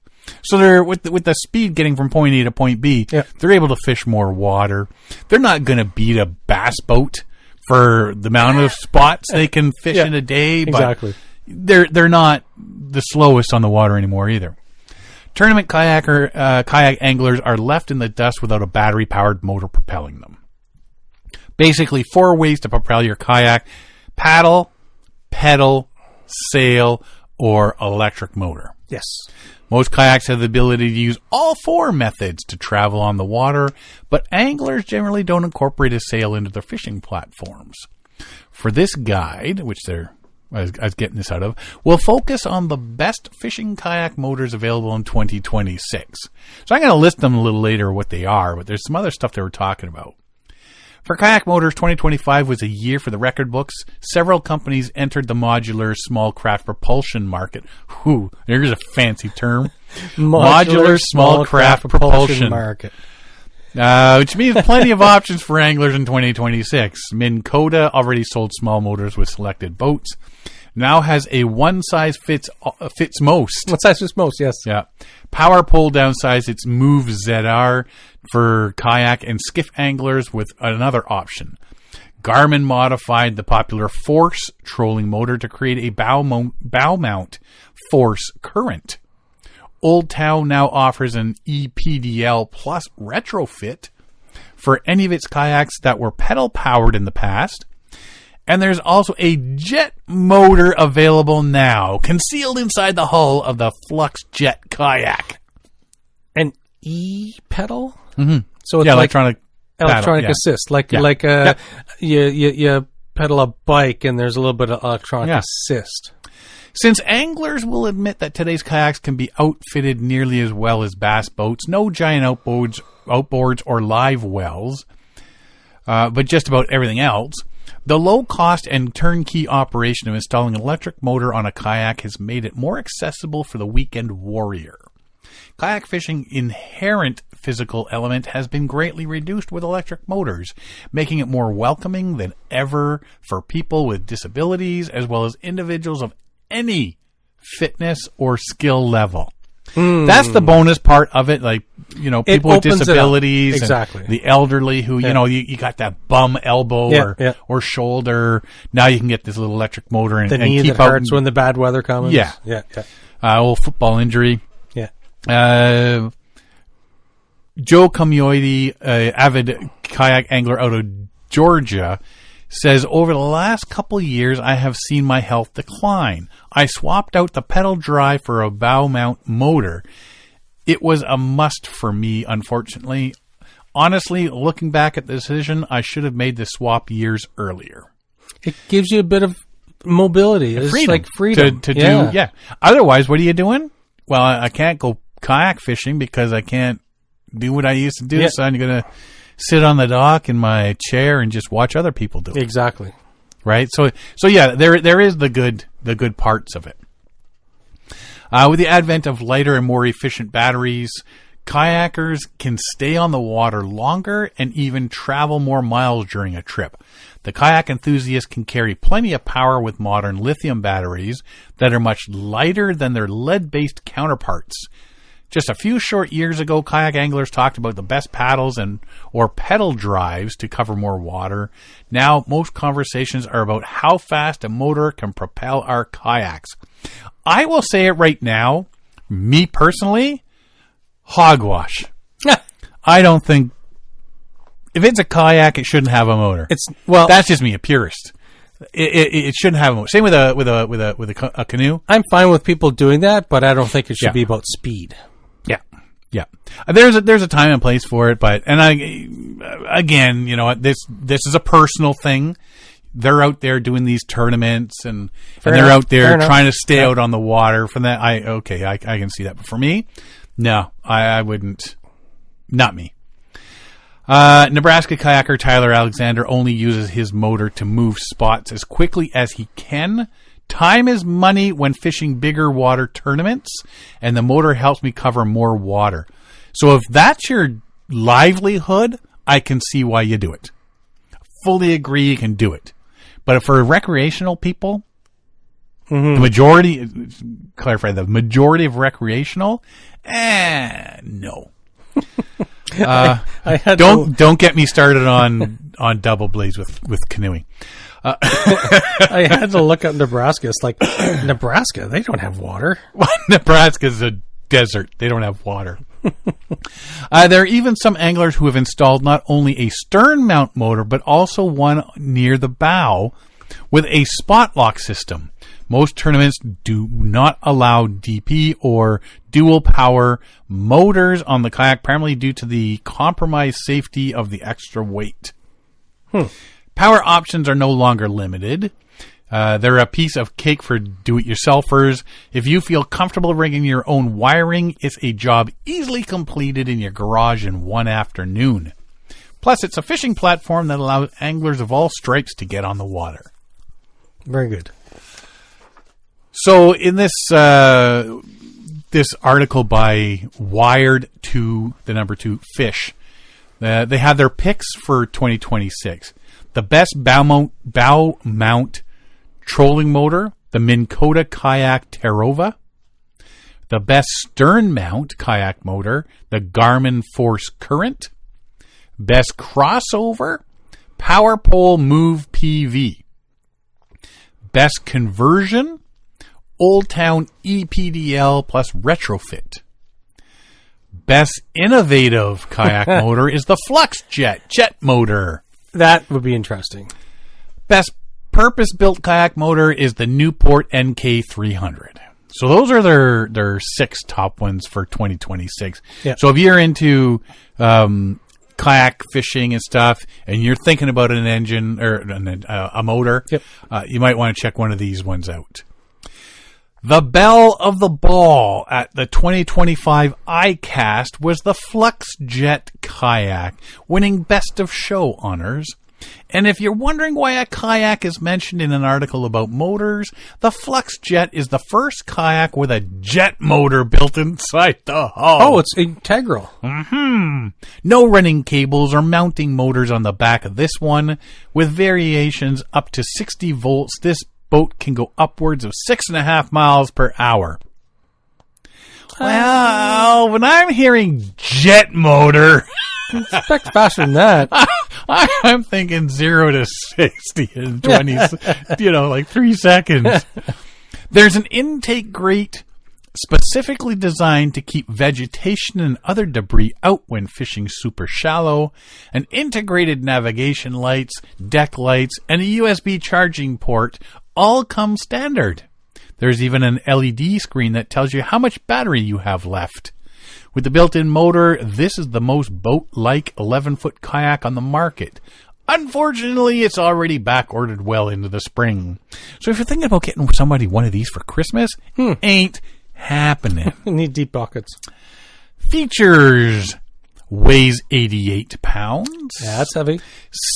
So they're with the speed getting from point A to point B, they're able to fish more water. They're not going to beat a bass boat for the amount of spots they can fish in a day, but exactly. They're not the slowest on the water anymore either. Tournament kayak anglers are left in the dust without a battery-powered motor propelling them. Basically, 4 ways to propel your kayak: paddle, pedal, sail, or electric motor. Yes. Most kayaks have the ability to use all 4 methods to travel on the water, but anglers generally don't incorporate a sail into their fishing platforms. For this guide, which I was getting this out of, we'll focus on the best fishing kayak motors available in 2026. So I'm going to list them a little later what they are, but there's some other stuff they were talking about. For kayak motors, 2025 was a year for the record books. Several companies entered the modular small craft propulsion market. Whew, there's a fancy term. Modular small craft propulsion market. Which means plenty of options for anglers in 2026. Minn Kota already sold small motors with selected boats. Now has a one size fits most. One size fits most, yes. Yeah. Power Pole downsized its Move ZR for kayak and skiff anglers with another option. Garmin modified the popular Force trolling motor to create a bow mount Force Current. Old Town now offers an EPDL Plus retrofit for any of its kayaks that were pedal powered in the past. And there's also a jet motor available now, concealed inside the hull of the Flux Jet kayak. An E-pedal? Mm-hmm. So it's like electronic assist. You pedal a bike and there's a little bit of electronic assist. Since anglers will admit that today's kayaks can be outfitted nearly as well as bass boats, no giant outboards or live wells, but just about everything else, the low cost and turnkey operation of installing an electric motor on a kayak has made it more accessible for the weekend warrior. Kayak fishing inherent physical element has been greatly reduced with electric motors, making it more welcoming than ever for people with disabilities as well as individuals of any fitness or skill level. That's the bonus part of it. Like, people with disabilities, exactly, and the elderly who, you got that bum elbow or shoulder. Now you can get this little electric motor and knee keep that hurts when the bad weather comes. Yeah. Old football injury. Yeah. Joe Camiotti, avid kayak angler out of Georgia, says, over the last couple of years, I have seen my health decline. I swapped out the pedal drive for a bow mount motor. It was a must for me, unfortunately. Honestly, looking back at the decision, I should have made the swap years earlier. It gives you a bit of mobility. It's freedom. like freedom. To do, yeah. Otherwise, what are you doing? Well, I can't go kayak fishing because I can't do what I used to do. Yeah. So I'm going to sit on the dock in my chair and just watch other people do it. Exactly. Right? So yeah, there is the good parts of it. With the advent of lighter and more efficient batteries, kayakers can stay on the water longer and even travel more miles during a trip. The kayak enthusiast can carry plenty of power with modern lithium batteries that are much lighter than their lead-based counterparts. Just a few short years ago, kayak anglers talked about the best paddles or pedal drives to cover more water. Now, most conversations are about how fast a motor can propel our kayaks. I will say it right now, me personally, hogwash. I don't think if it's a kayak, it shouldn't have a motor. That's just me, a purist. It shouldn't have a motor. Same with a canoe. I'm fine with people doing that, but I don't think it should be about speed. Yeah. There's a time and place for it, but again, you know what, this is a personal thing. They're out there doing these tournaments and they're out there trying to stay out on the water. From that, I can see that. But for me, no, I wouldn't. Not me. Nebraska kayaker Tyler Alexander only uses his motor to move spots as quickly as he can. Time is money when fishing bigger water tournaments, and the motor helps me cover more water. So if that's your livelihood, I can see why you do it. Fully agree you can do it. But for recreational people, the majority of recreational, no. Don't get me started on double blades with canoeing. I had to look at Nebraska. It's like, Nebraska, they don't have water. Nebraska's a desert. They don't have water. There are even some anglers who have installed not only a stern mount motor, but also one near the bow with a spot lock system. Most tournaments do not allow DP or dual power motors on the kayak, primarily due to the compromised safety of the extra weight. Power options are no longer limited. They're a piece of cake for do-it-yourselfers. If you feel comfortable rigging your own wiring, it's a job easily completed in your garage in one afternoon. Plus, it's a fishing platform that allows anglers of all stripes to get on the water. Very good. So, in this article by Wired to the number 2 Fish, they have their picks for 2026. The best bow mount trolling motor, the Minn Kota Kayak Terrova. The best stern mount kayak motor, the Garmin Force Current. Best crossover, Power Pole Move PV. Best conversion, Old Town EPDL plus retrofit. Best innovative kayak motor is the Flux Jet motor. That would be interesting. Best purpose-built kayak motor is the Newport NK300. So those are their 6 top ones for 2026. Yeah. So if you're into kayak fishing and stuff, and you're thinking about an engine or a motor, you might want to check one of these ones out. The belle of the ball at the 2025 iCast was the Flux Jet kayak, winning Best of Show honors. And if you're wondering why a kayak is mentioned in an article about motors, the Flux Jet is the first kayak with a jet motor built inside the hull. Oh, it's integral. No running cables or mounting motors on the back of this one. With variations up to 60 volts, this boat can go upwards of 6.5 miles per hour. Well, when I'm hearing jet motor, expect faster than that. I'm thinking 0 to 60 in 20, like 3 seconds. There's an intake grate specifically designed to keep vegetation and other debris out when fishing super shallow, an integrated navigation lights, deck lights, and a USB charging port all come standard. There's even an LED screen that tells you how much battery you have left. With the built-in motor, this is the most boat-like 11-foot kayak on the market. Unfortunately, it's already back-ordered well into the spring. So if you're thinking about getting somebody one of these for Christmas, ain't happening. Need deep pockets. Features: weighs 88 pounds. Yeah, that's heavy.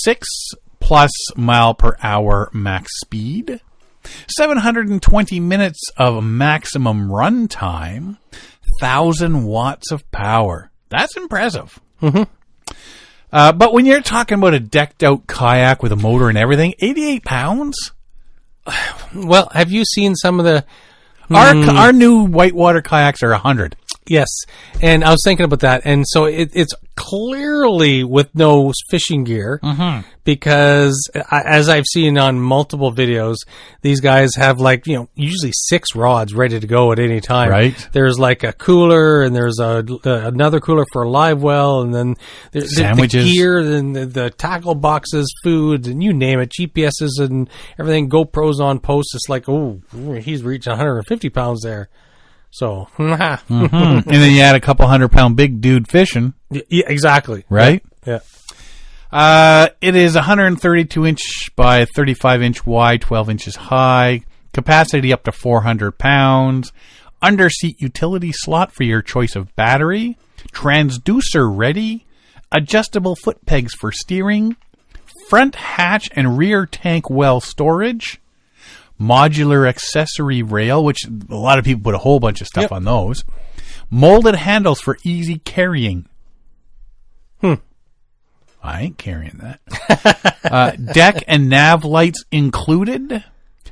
6+ mile per hour max speed. 720 minutes of maximum run time. 1,000 watts of power. That's impressive. Mm-hmm. But when you're talking about a decked out kayak with a motor and everything, 88 pounds? Well, have you seen some of the... Our new whitewater kayaks are 100. Yes, and I was thinking about that, and so it's clearly with no fishing gear, because as I've seen on multiple videos, these guys have usually 6 rods ready to go at any time. Right. There's like a cooler, and there's another cooler for a live well, and then there's sandwiches, the gear, and the tackle boxes, food, and you name it, GPSs and everything, GoPros on posts. It's like, oh, he's reaching 150 pounds there. So, and then you add a couple 100-pound big dude fishing. Yeah, exactly. Right? Yeah. It is 132-inch by 35-inch wide, 12 inches high. Capacity up to 400 pounds. Under-seat utility slot for your choice of battery. Transducer ready. Adjustable foot pegs for steering. Front hatch and rear tank well storage. Modular accessory rail, which a lot of people put a whole bunch of stuff on those. Molded handles for easy carrying. I ain't carrying that. Deck and nav lights included.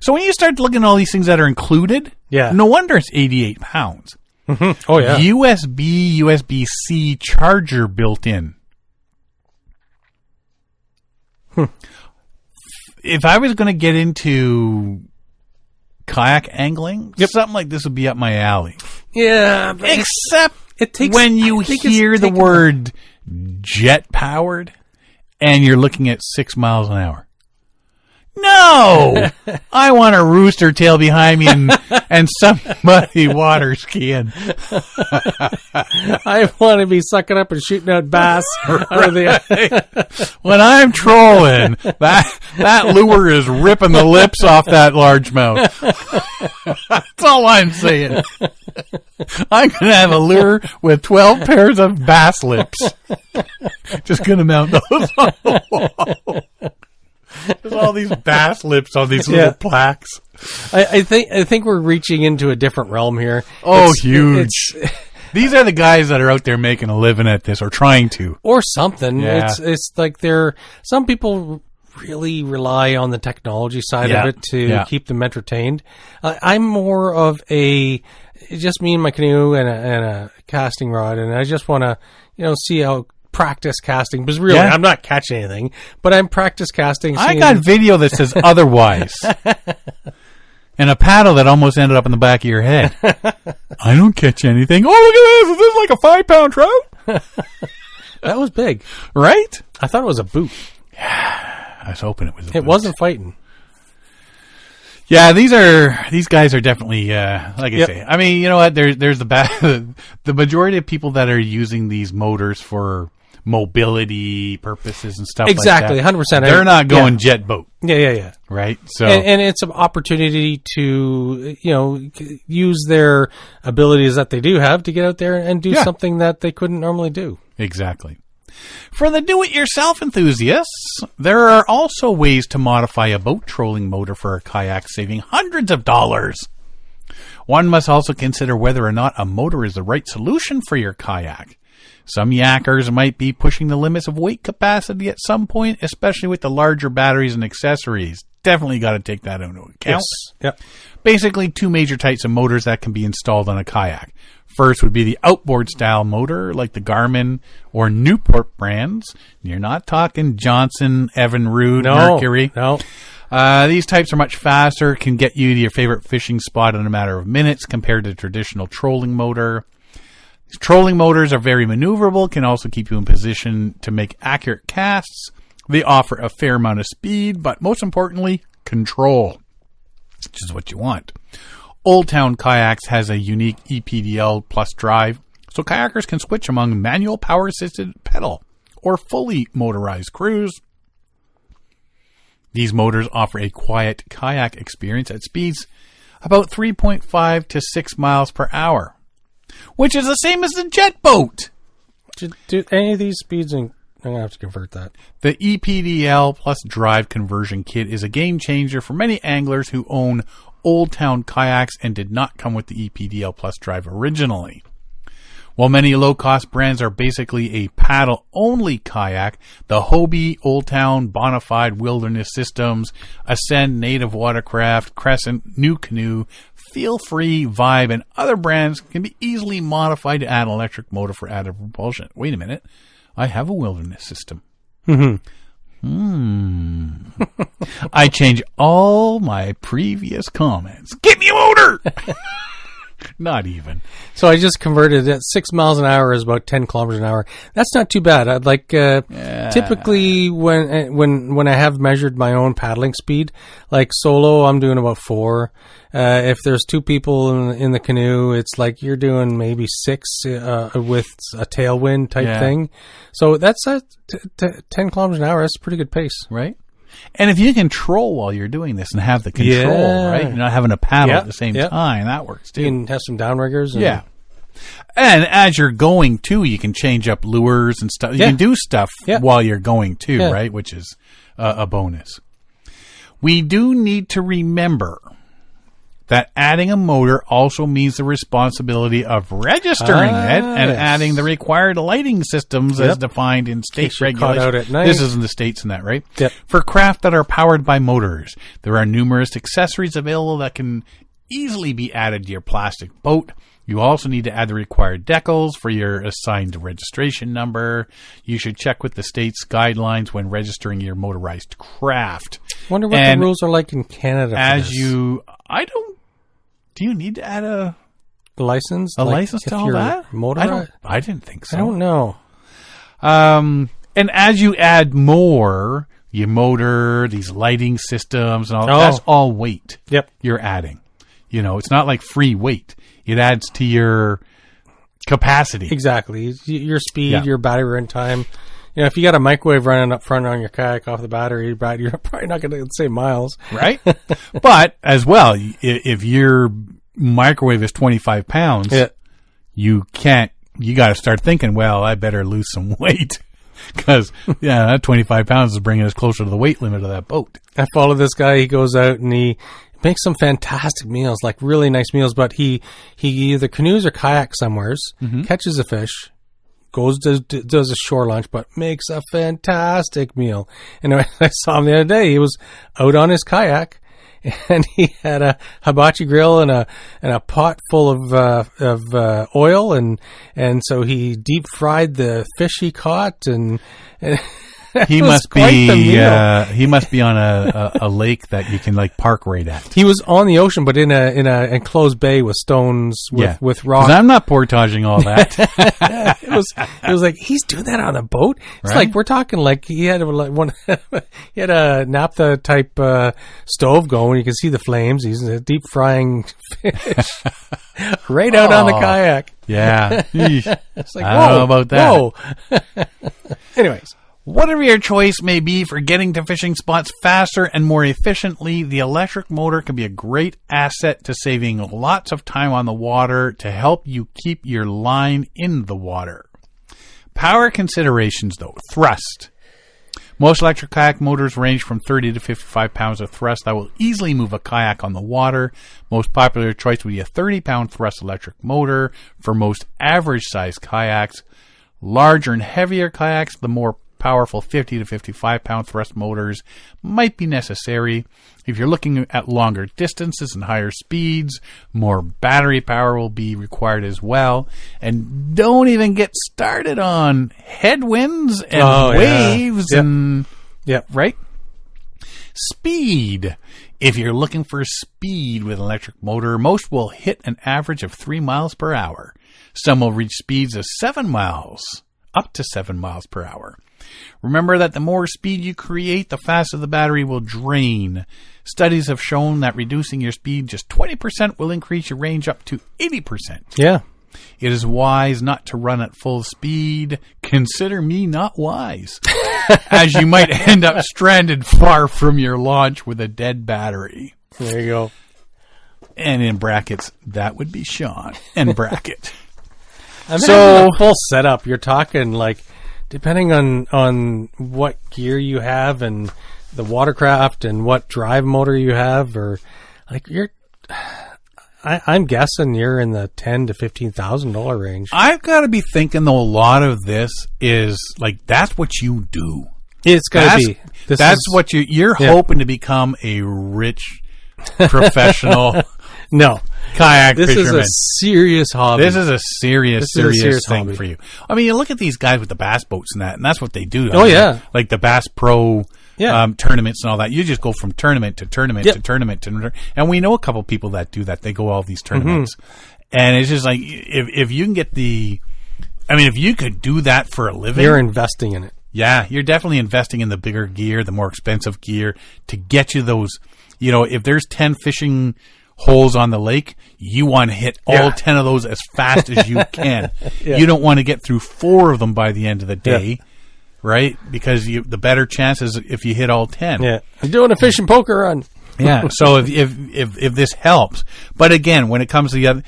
So when you start looking at all these things that are included, no wonder it's 88 pounds. Oh, yeah. USB, USB-C charger built in. If I was going to get into kayak angling, something like this would be up my alley. Yeah. Except when you hear the word jet-powered and you're looking at 6 miles an hour. No! I want a rooster tail behind me and somebody water skiing. I want to be sucking up and shooting out bass. When I'm trolling, that lure is ripping the lips off that largemouth. That's all I'm saying. I'm going to have a lure with 12 pairs of bass lips. Just going to mount those on the wall. There's all these bass lips on these little plaques. I think we're reaching into a different realm here. Oh, huge. These are the guys that are out there making a living at this, or trying to. Or something. Yeah. It's like some people really rely on the technology side of it to keep them entertained. I'm more of just me and my canoe and a casting rod, and I just want to, see how practice casting, because really I'm not catching anything, but I'm practice casting. I got video that says otherwise. And a paddle that almost ended up in the back of your head. I don't catch anything. Oh, look at this. Is this like a 5-pound trout? That was big. Right? I thought it was a boot. I was hoping it was a boot. It wasn't fighting. Yeah, these guys are definitely like I say. I mean, you know what? There's the majority of people that are using these motors for mobility purposes and stuff exactly, like that. 100%. They're not going jet boat. Yeah. Right? So and it's an opportunity to, use their abilities that they do have to get out there and do something that they couldn't normally do. Exactly. For the do-it-yourself enthusiasts, there are also ways to modify a boat trolling motor for a kayak, saving hundreds of dollars. One must also consider whether or not a motor is the right solution for your kayak. Some yackers might be pushing the limits of weight capacity at some point, especially with the larger batteries and accessories. Definitely got to take that into account. Yes. Yep. Basically, 2 major types of motors that can be installed on a kayak. First would be the outboard style motor, like the Garmin or Newport brands. You're not talking Johnson, Evinrude, Mercury. No. These types are much faster, can get you to your favorite fishing spot in a matter of minutes compared to the traditional trolling motor. These trolling motors are very maneuverable, can also keep you in position to make accurate casts. They offer a fair amount of speed, but most importantly, control, which is what you want. Old Town Kayaks has a unique EPDL plus drive, so kayakers can switch among manual power-assisted pedal or fully motorized cruise. These motors offer a quiet kayak experience at speeds about 3.5 to 6 miles per hour, which is the same as the jet boat. Do any of these speeds, I'm going to have to convert that. The EPDL Plus Drive conversion kit is a game changer for many anglers who own Old Town kayaks and did not come with the EPDL Plus Drive originally. While many low-cost brands are basically a paddle-only kayak, the Hobie, Old Town, Bonafide, Wilderness Systems, Ascend, Native Watercraft, Crescent, New Canoe, Feel Free, Vibe, and other brands can be easily modified to add an electric motor for added propulsion. Wait a minute. I have a Wilderness System. I change all my previous comments. Get me a motor! Not even. So I just converted it. 6 miles an hour is about 10 kilometers an hour. That's not too bad. I'd like typically when I have measured my own paddling speed, like solo, I'm doing about 4. If there's 2 people in the canoe, it's like you're doing maybe 6 with a tailwind type thing. So that's 10 kilometers an hour. That's a pretty good pace, right? And if you control while you're doing this and have the control, right? You're not having a paddle at the same time. That works too. You can have some downriggers. And as you're going too, you can change up lures and stuff. You can do stuff while you're going too, right? Which is a bonus. We do need to remember that adding a motor also means the responsibility of registering it and adding the required lighting systems as defined in state regulations. This is in the States and that, right? Yep. For craft that are powered by motors, there are numerous accessories available that can easily be added to your plastic boat. You also need to add the required decals for your assigned registration number. You should check with the state's guidelines when registering your motorized craft. Wonder what the rules are like in Canada. Do you need to add a license? A license to all that? Motorized? I didn't think so. I don't know. And as you add more, your motor, these lighting systems, and all that's all weight. Yep. You're adding. It's not like free weight. It adds to your capacity. Exactly. Your speed, your battery run time. If you got a microwave running up front on your kayak off the battery, you're probably not going to save miles. Right? But as well, if your microwave is 25 pounds, you got to start thinking, well, I better lose some weight. Because, that 25 pounds is bringing us closer to the weight limit of that boat. I follow this guy. He goes out and he makes some fantastic meals, like really nice meals, but he either canoes or kayaks somewheres, catches a fish, does a shore lunch, but makes a fantastic meal. And I saw him the other day. He was out on his kayak, and he had a hibachi grill and a pot full of oil, and so he deep fried the fish he caught, and he must be on a lake that you can like park right at. He was on the ocean, but in a enclosed bay with stones with rocks. I'm not portaging all that. it was like he's doing that on a boat. It's like we're talking like he had he had a naphtha type stove going. You can see the flames. He's deep frying fish right out on the kayak. Yeah, it's like I don't know about that. Whoa. Anyways. Whatever your choice may be for getting to fishing spots faster and more efficiently, the electric motor can be a great asset to saving lots of time on the water to help you keep your line in the water. Power considerations, though. Thrust. Most electric kayak motors range from 30 to 55 pounds of thrust that will easily move a kayak on the water. Most popular choice would be a 30-pound thrust electric motor for most average-sized kayaks. Larger and heavier kayaks, the more powerful 50 to 55 pound thrust motors might be necessary. If you're looking at longer distances and higher speeds, more battery power will be required as well. And don't even get started on headwinds and waves and right? Speed. If you're looking for speed with an electric motor, most will hit an average of 3 miles per hour. Some will reach speeds of up to 7 miles per hour. Remember that the more speed you create, the faster the battery will drain. Studies have shown that reducing your speed just 20% will increase your range up to 80%. Yeah. It is wise not to run at full speed. Consider me not wise. as you might end up stranded far from your launch with a dead battery. There you go. And in brackets, that would be Sean. End bracket. I'm having a full setup. You're talking like, depending on what gear you have and the watercraft and what drive motor you have, or like I'm guessing you're in the $10,000 to $15,000 range. I've got to be thinking though, a lot of this is like, that's what you do. It's got to be. That's what you're hoping to become a rich professional. No. Kayak this fisherman. Is a serious hobby. This is a serious thing hobby for you. I mean, you look at these guys with the bass boats and that's what they do. Yeah. Like the Bass Pro tournaments and all that. You just go from tournament to tournament to tournament and we know a couple people that do that. They go all these tournaments. And it's just like, if you can get if you could do that for a living. You're investing in it. Yeah, you're definitely investing in the bigger gear, the more expensive gear to get you those, if there's 10 fishing holes on the lake, you want to hit all 10 of those as fast as you can. You don't want to get through 4 of them by the end of the day, right? Because the better chances if you hit all 10. Yeah, I'm doing a fish and poker run. Yeah, so if this helps, but again, when it comes to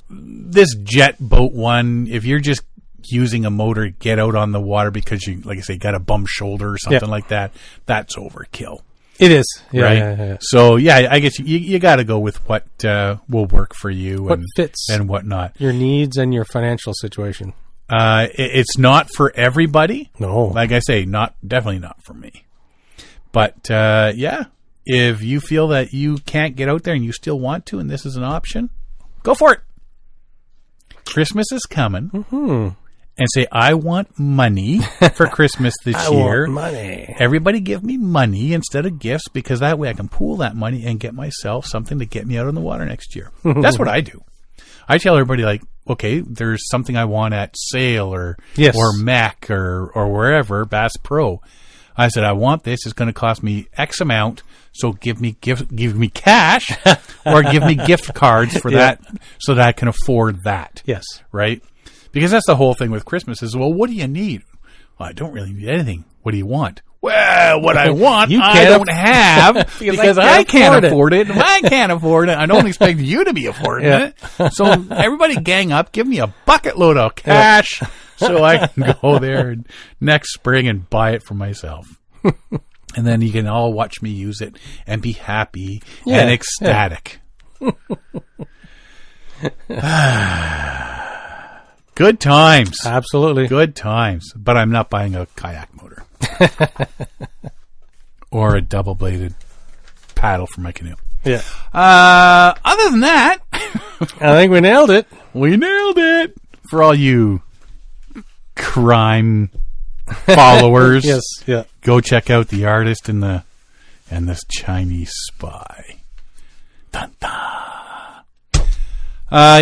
this jet boat one, if you're just using a motor to get out on the water because you, like I say, got a bum shoulder or something like that, that's overkill. It is. Yeah, right? Yeah. So, I guess you got to go with what will work for you. What fits. And whatnot. Your needs and your financial situation. It's not for everybody. No. Like I say, definitely not for me. But, if you feel that you can't get out there and you still want to and this is an option, go for it. Christmas is coming. Mm-hmm. And say, I want money for Christmas this year. I want money. Everybody give me money instead of gifts because that way I can pool that money and get myself something to get me out on the water next year. That's what I do. I tell everybody, like, okay, there's something I want at Sale or Mac or wherever, Bass Pro. I said, I want this. It's going to cost me X amount. So give me cash or give me gift cards for that so that I can afford that. Yes. Right? Because that's the whole thing with Christmas is, well, what do you need? Well, I don't really need anything. What do you want? Well, what I want, I don't have because I can't afford it. If I can't afford it, I don't expect you to be affording it. So everybody gang up, give me a bucket load of cash so I can go there next spring and buy it for myself. And then you can all watch me use it and be happy and ecstatic. Good times. Absolutely. Good times. But I'm not buying a kayak motor. Or a double-bladed paddle for my canoe. Yeah. Other than that... I think we nailed it. We nailed it. For all you crime followers. Yes. Yeah. Go check out The Artist and this Chinese Spy. Dun, dun.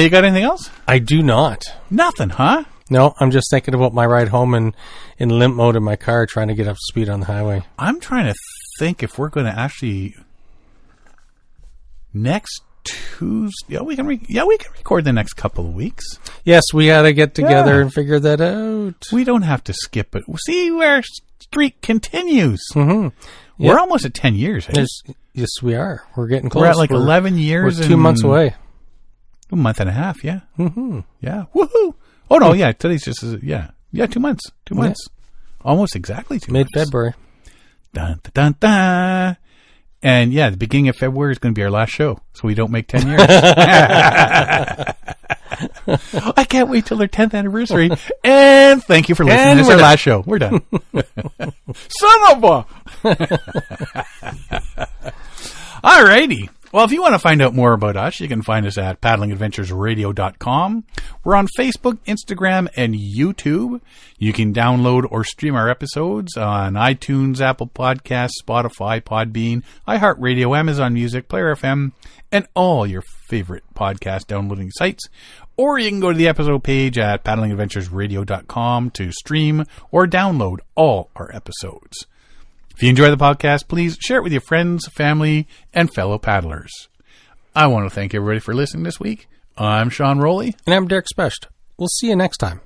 You got anything else? I do not. Nothing, huh? No, I'm just thinking about my ride home in limp mode in my car, trying to get up to speed on the highway. I'm trying to think if we're going to actually next Tuesday. We can record the next couple of weeks. Yes, we got to get together and figure that out. We don't have to skip it. See, our streak continues. Mm-hmm. We're almost at 10 years. Hey? Yes, we are. We're getting close. We're at 11 years. We're 2 months away. A month and a half, yeah. Mm-hmm. Yeah. Woohoo! Oh, no, today's just, 2 months. 2 months. Almost exactly 2 months. Mid-February. Dun, dun, dun, dun. And, the beginning of February is going to be our last show, so we don't make 10 years. I can't wait till their 10th anniversary. And thank you for listening. It's our last show. We're done. Son of a... All righty. Well, if you want to find out more about us, you can find us at paddlingadventuresradio.com. We're on Facebook, Instagram, and YouTube. You can download or stream our episodes on iTunes, Apple Podcasts, Spotify, Podbean, iHeartRadio, Amazon Music, Player FM, and all your favorite podcast downloading sites. Or you can go to the episode page at paddlingadventuresradio.com to stream or download all our episodes. If you enjoy the podcast, please share it with your friends, family, and fellow paddlers. I want to thank everybody for listening this week. I'm Sean Rowley. And I'm Derek Specht. We'll see you next time.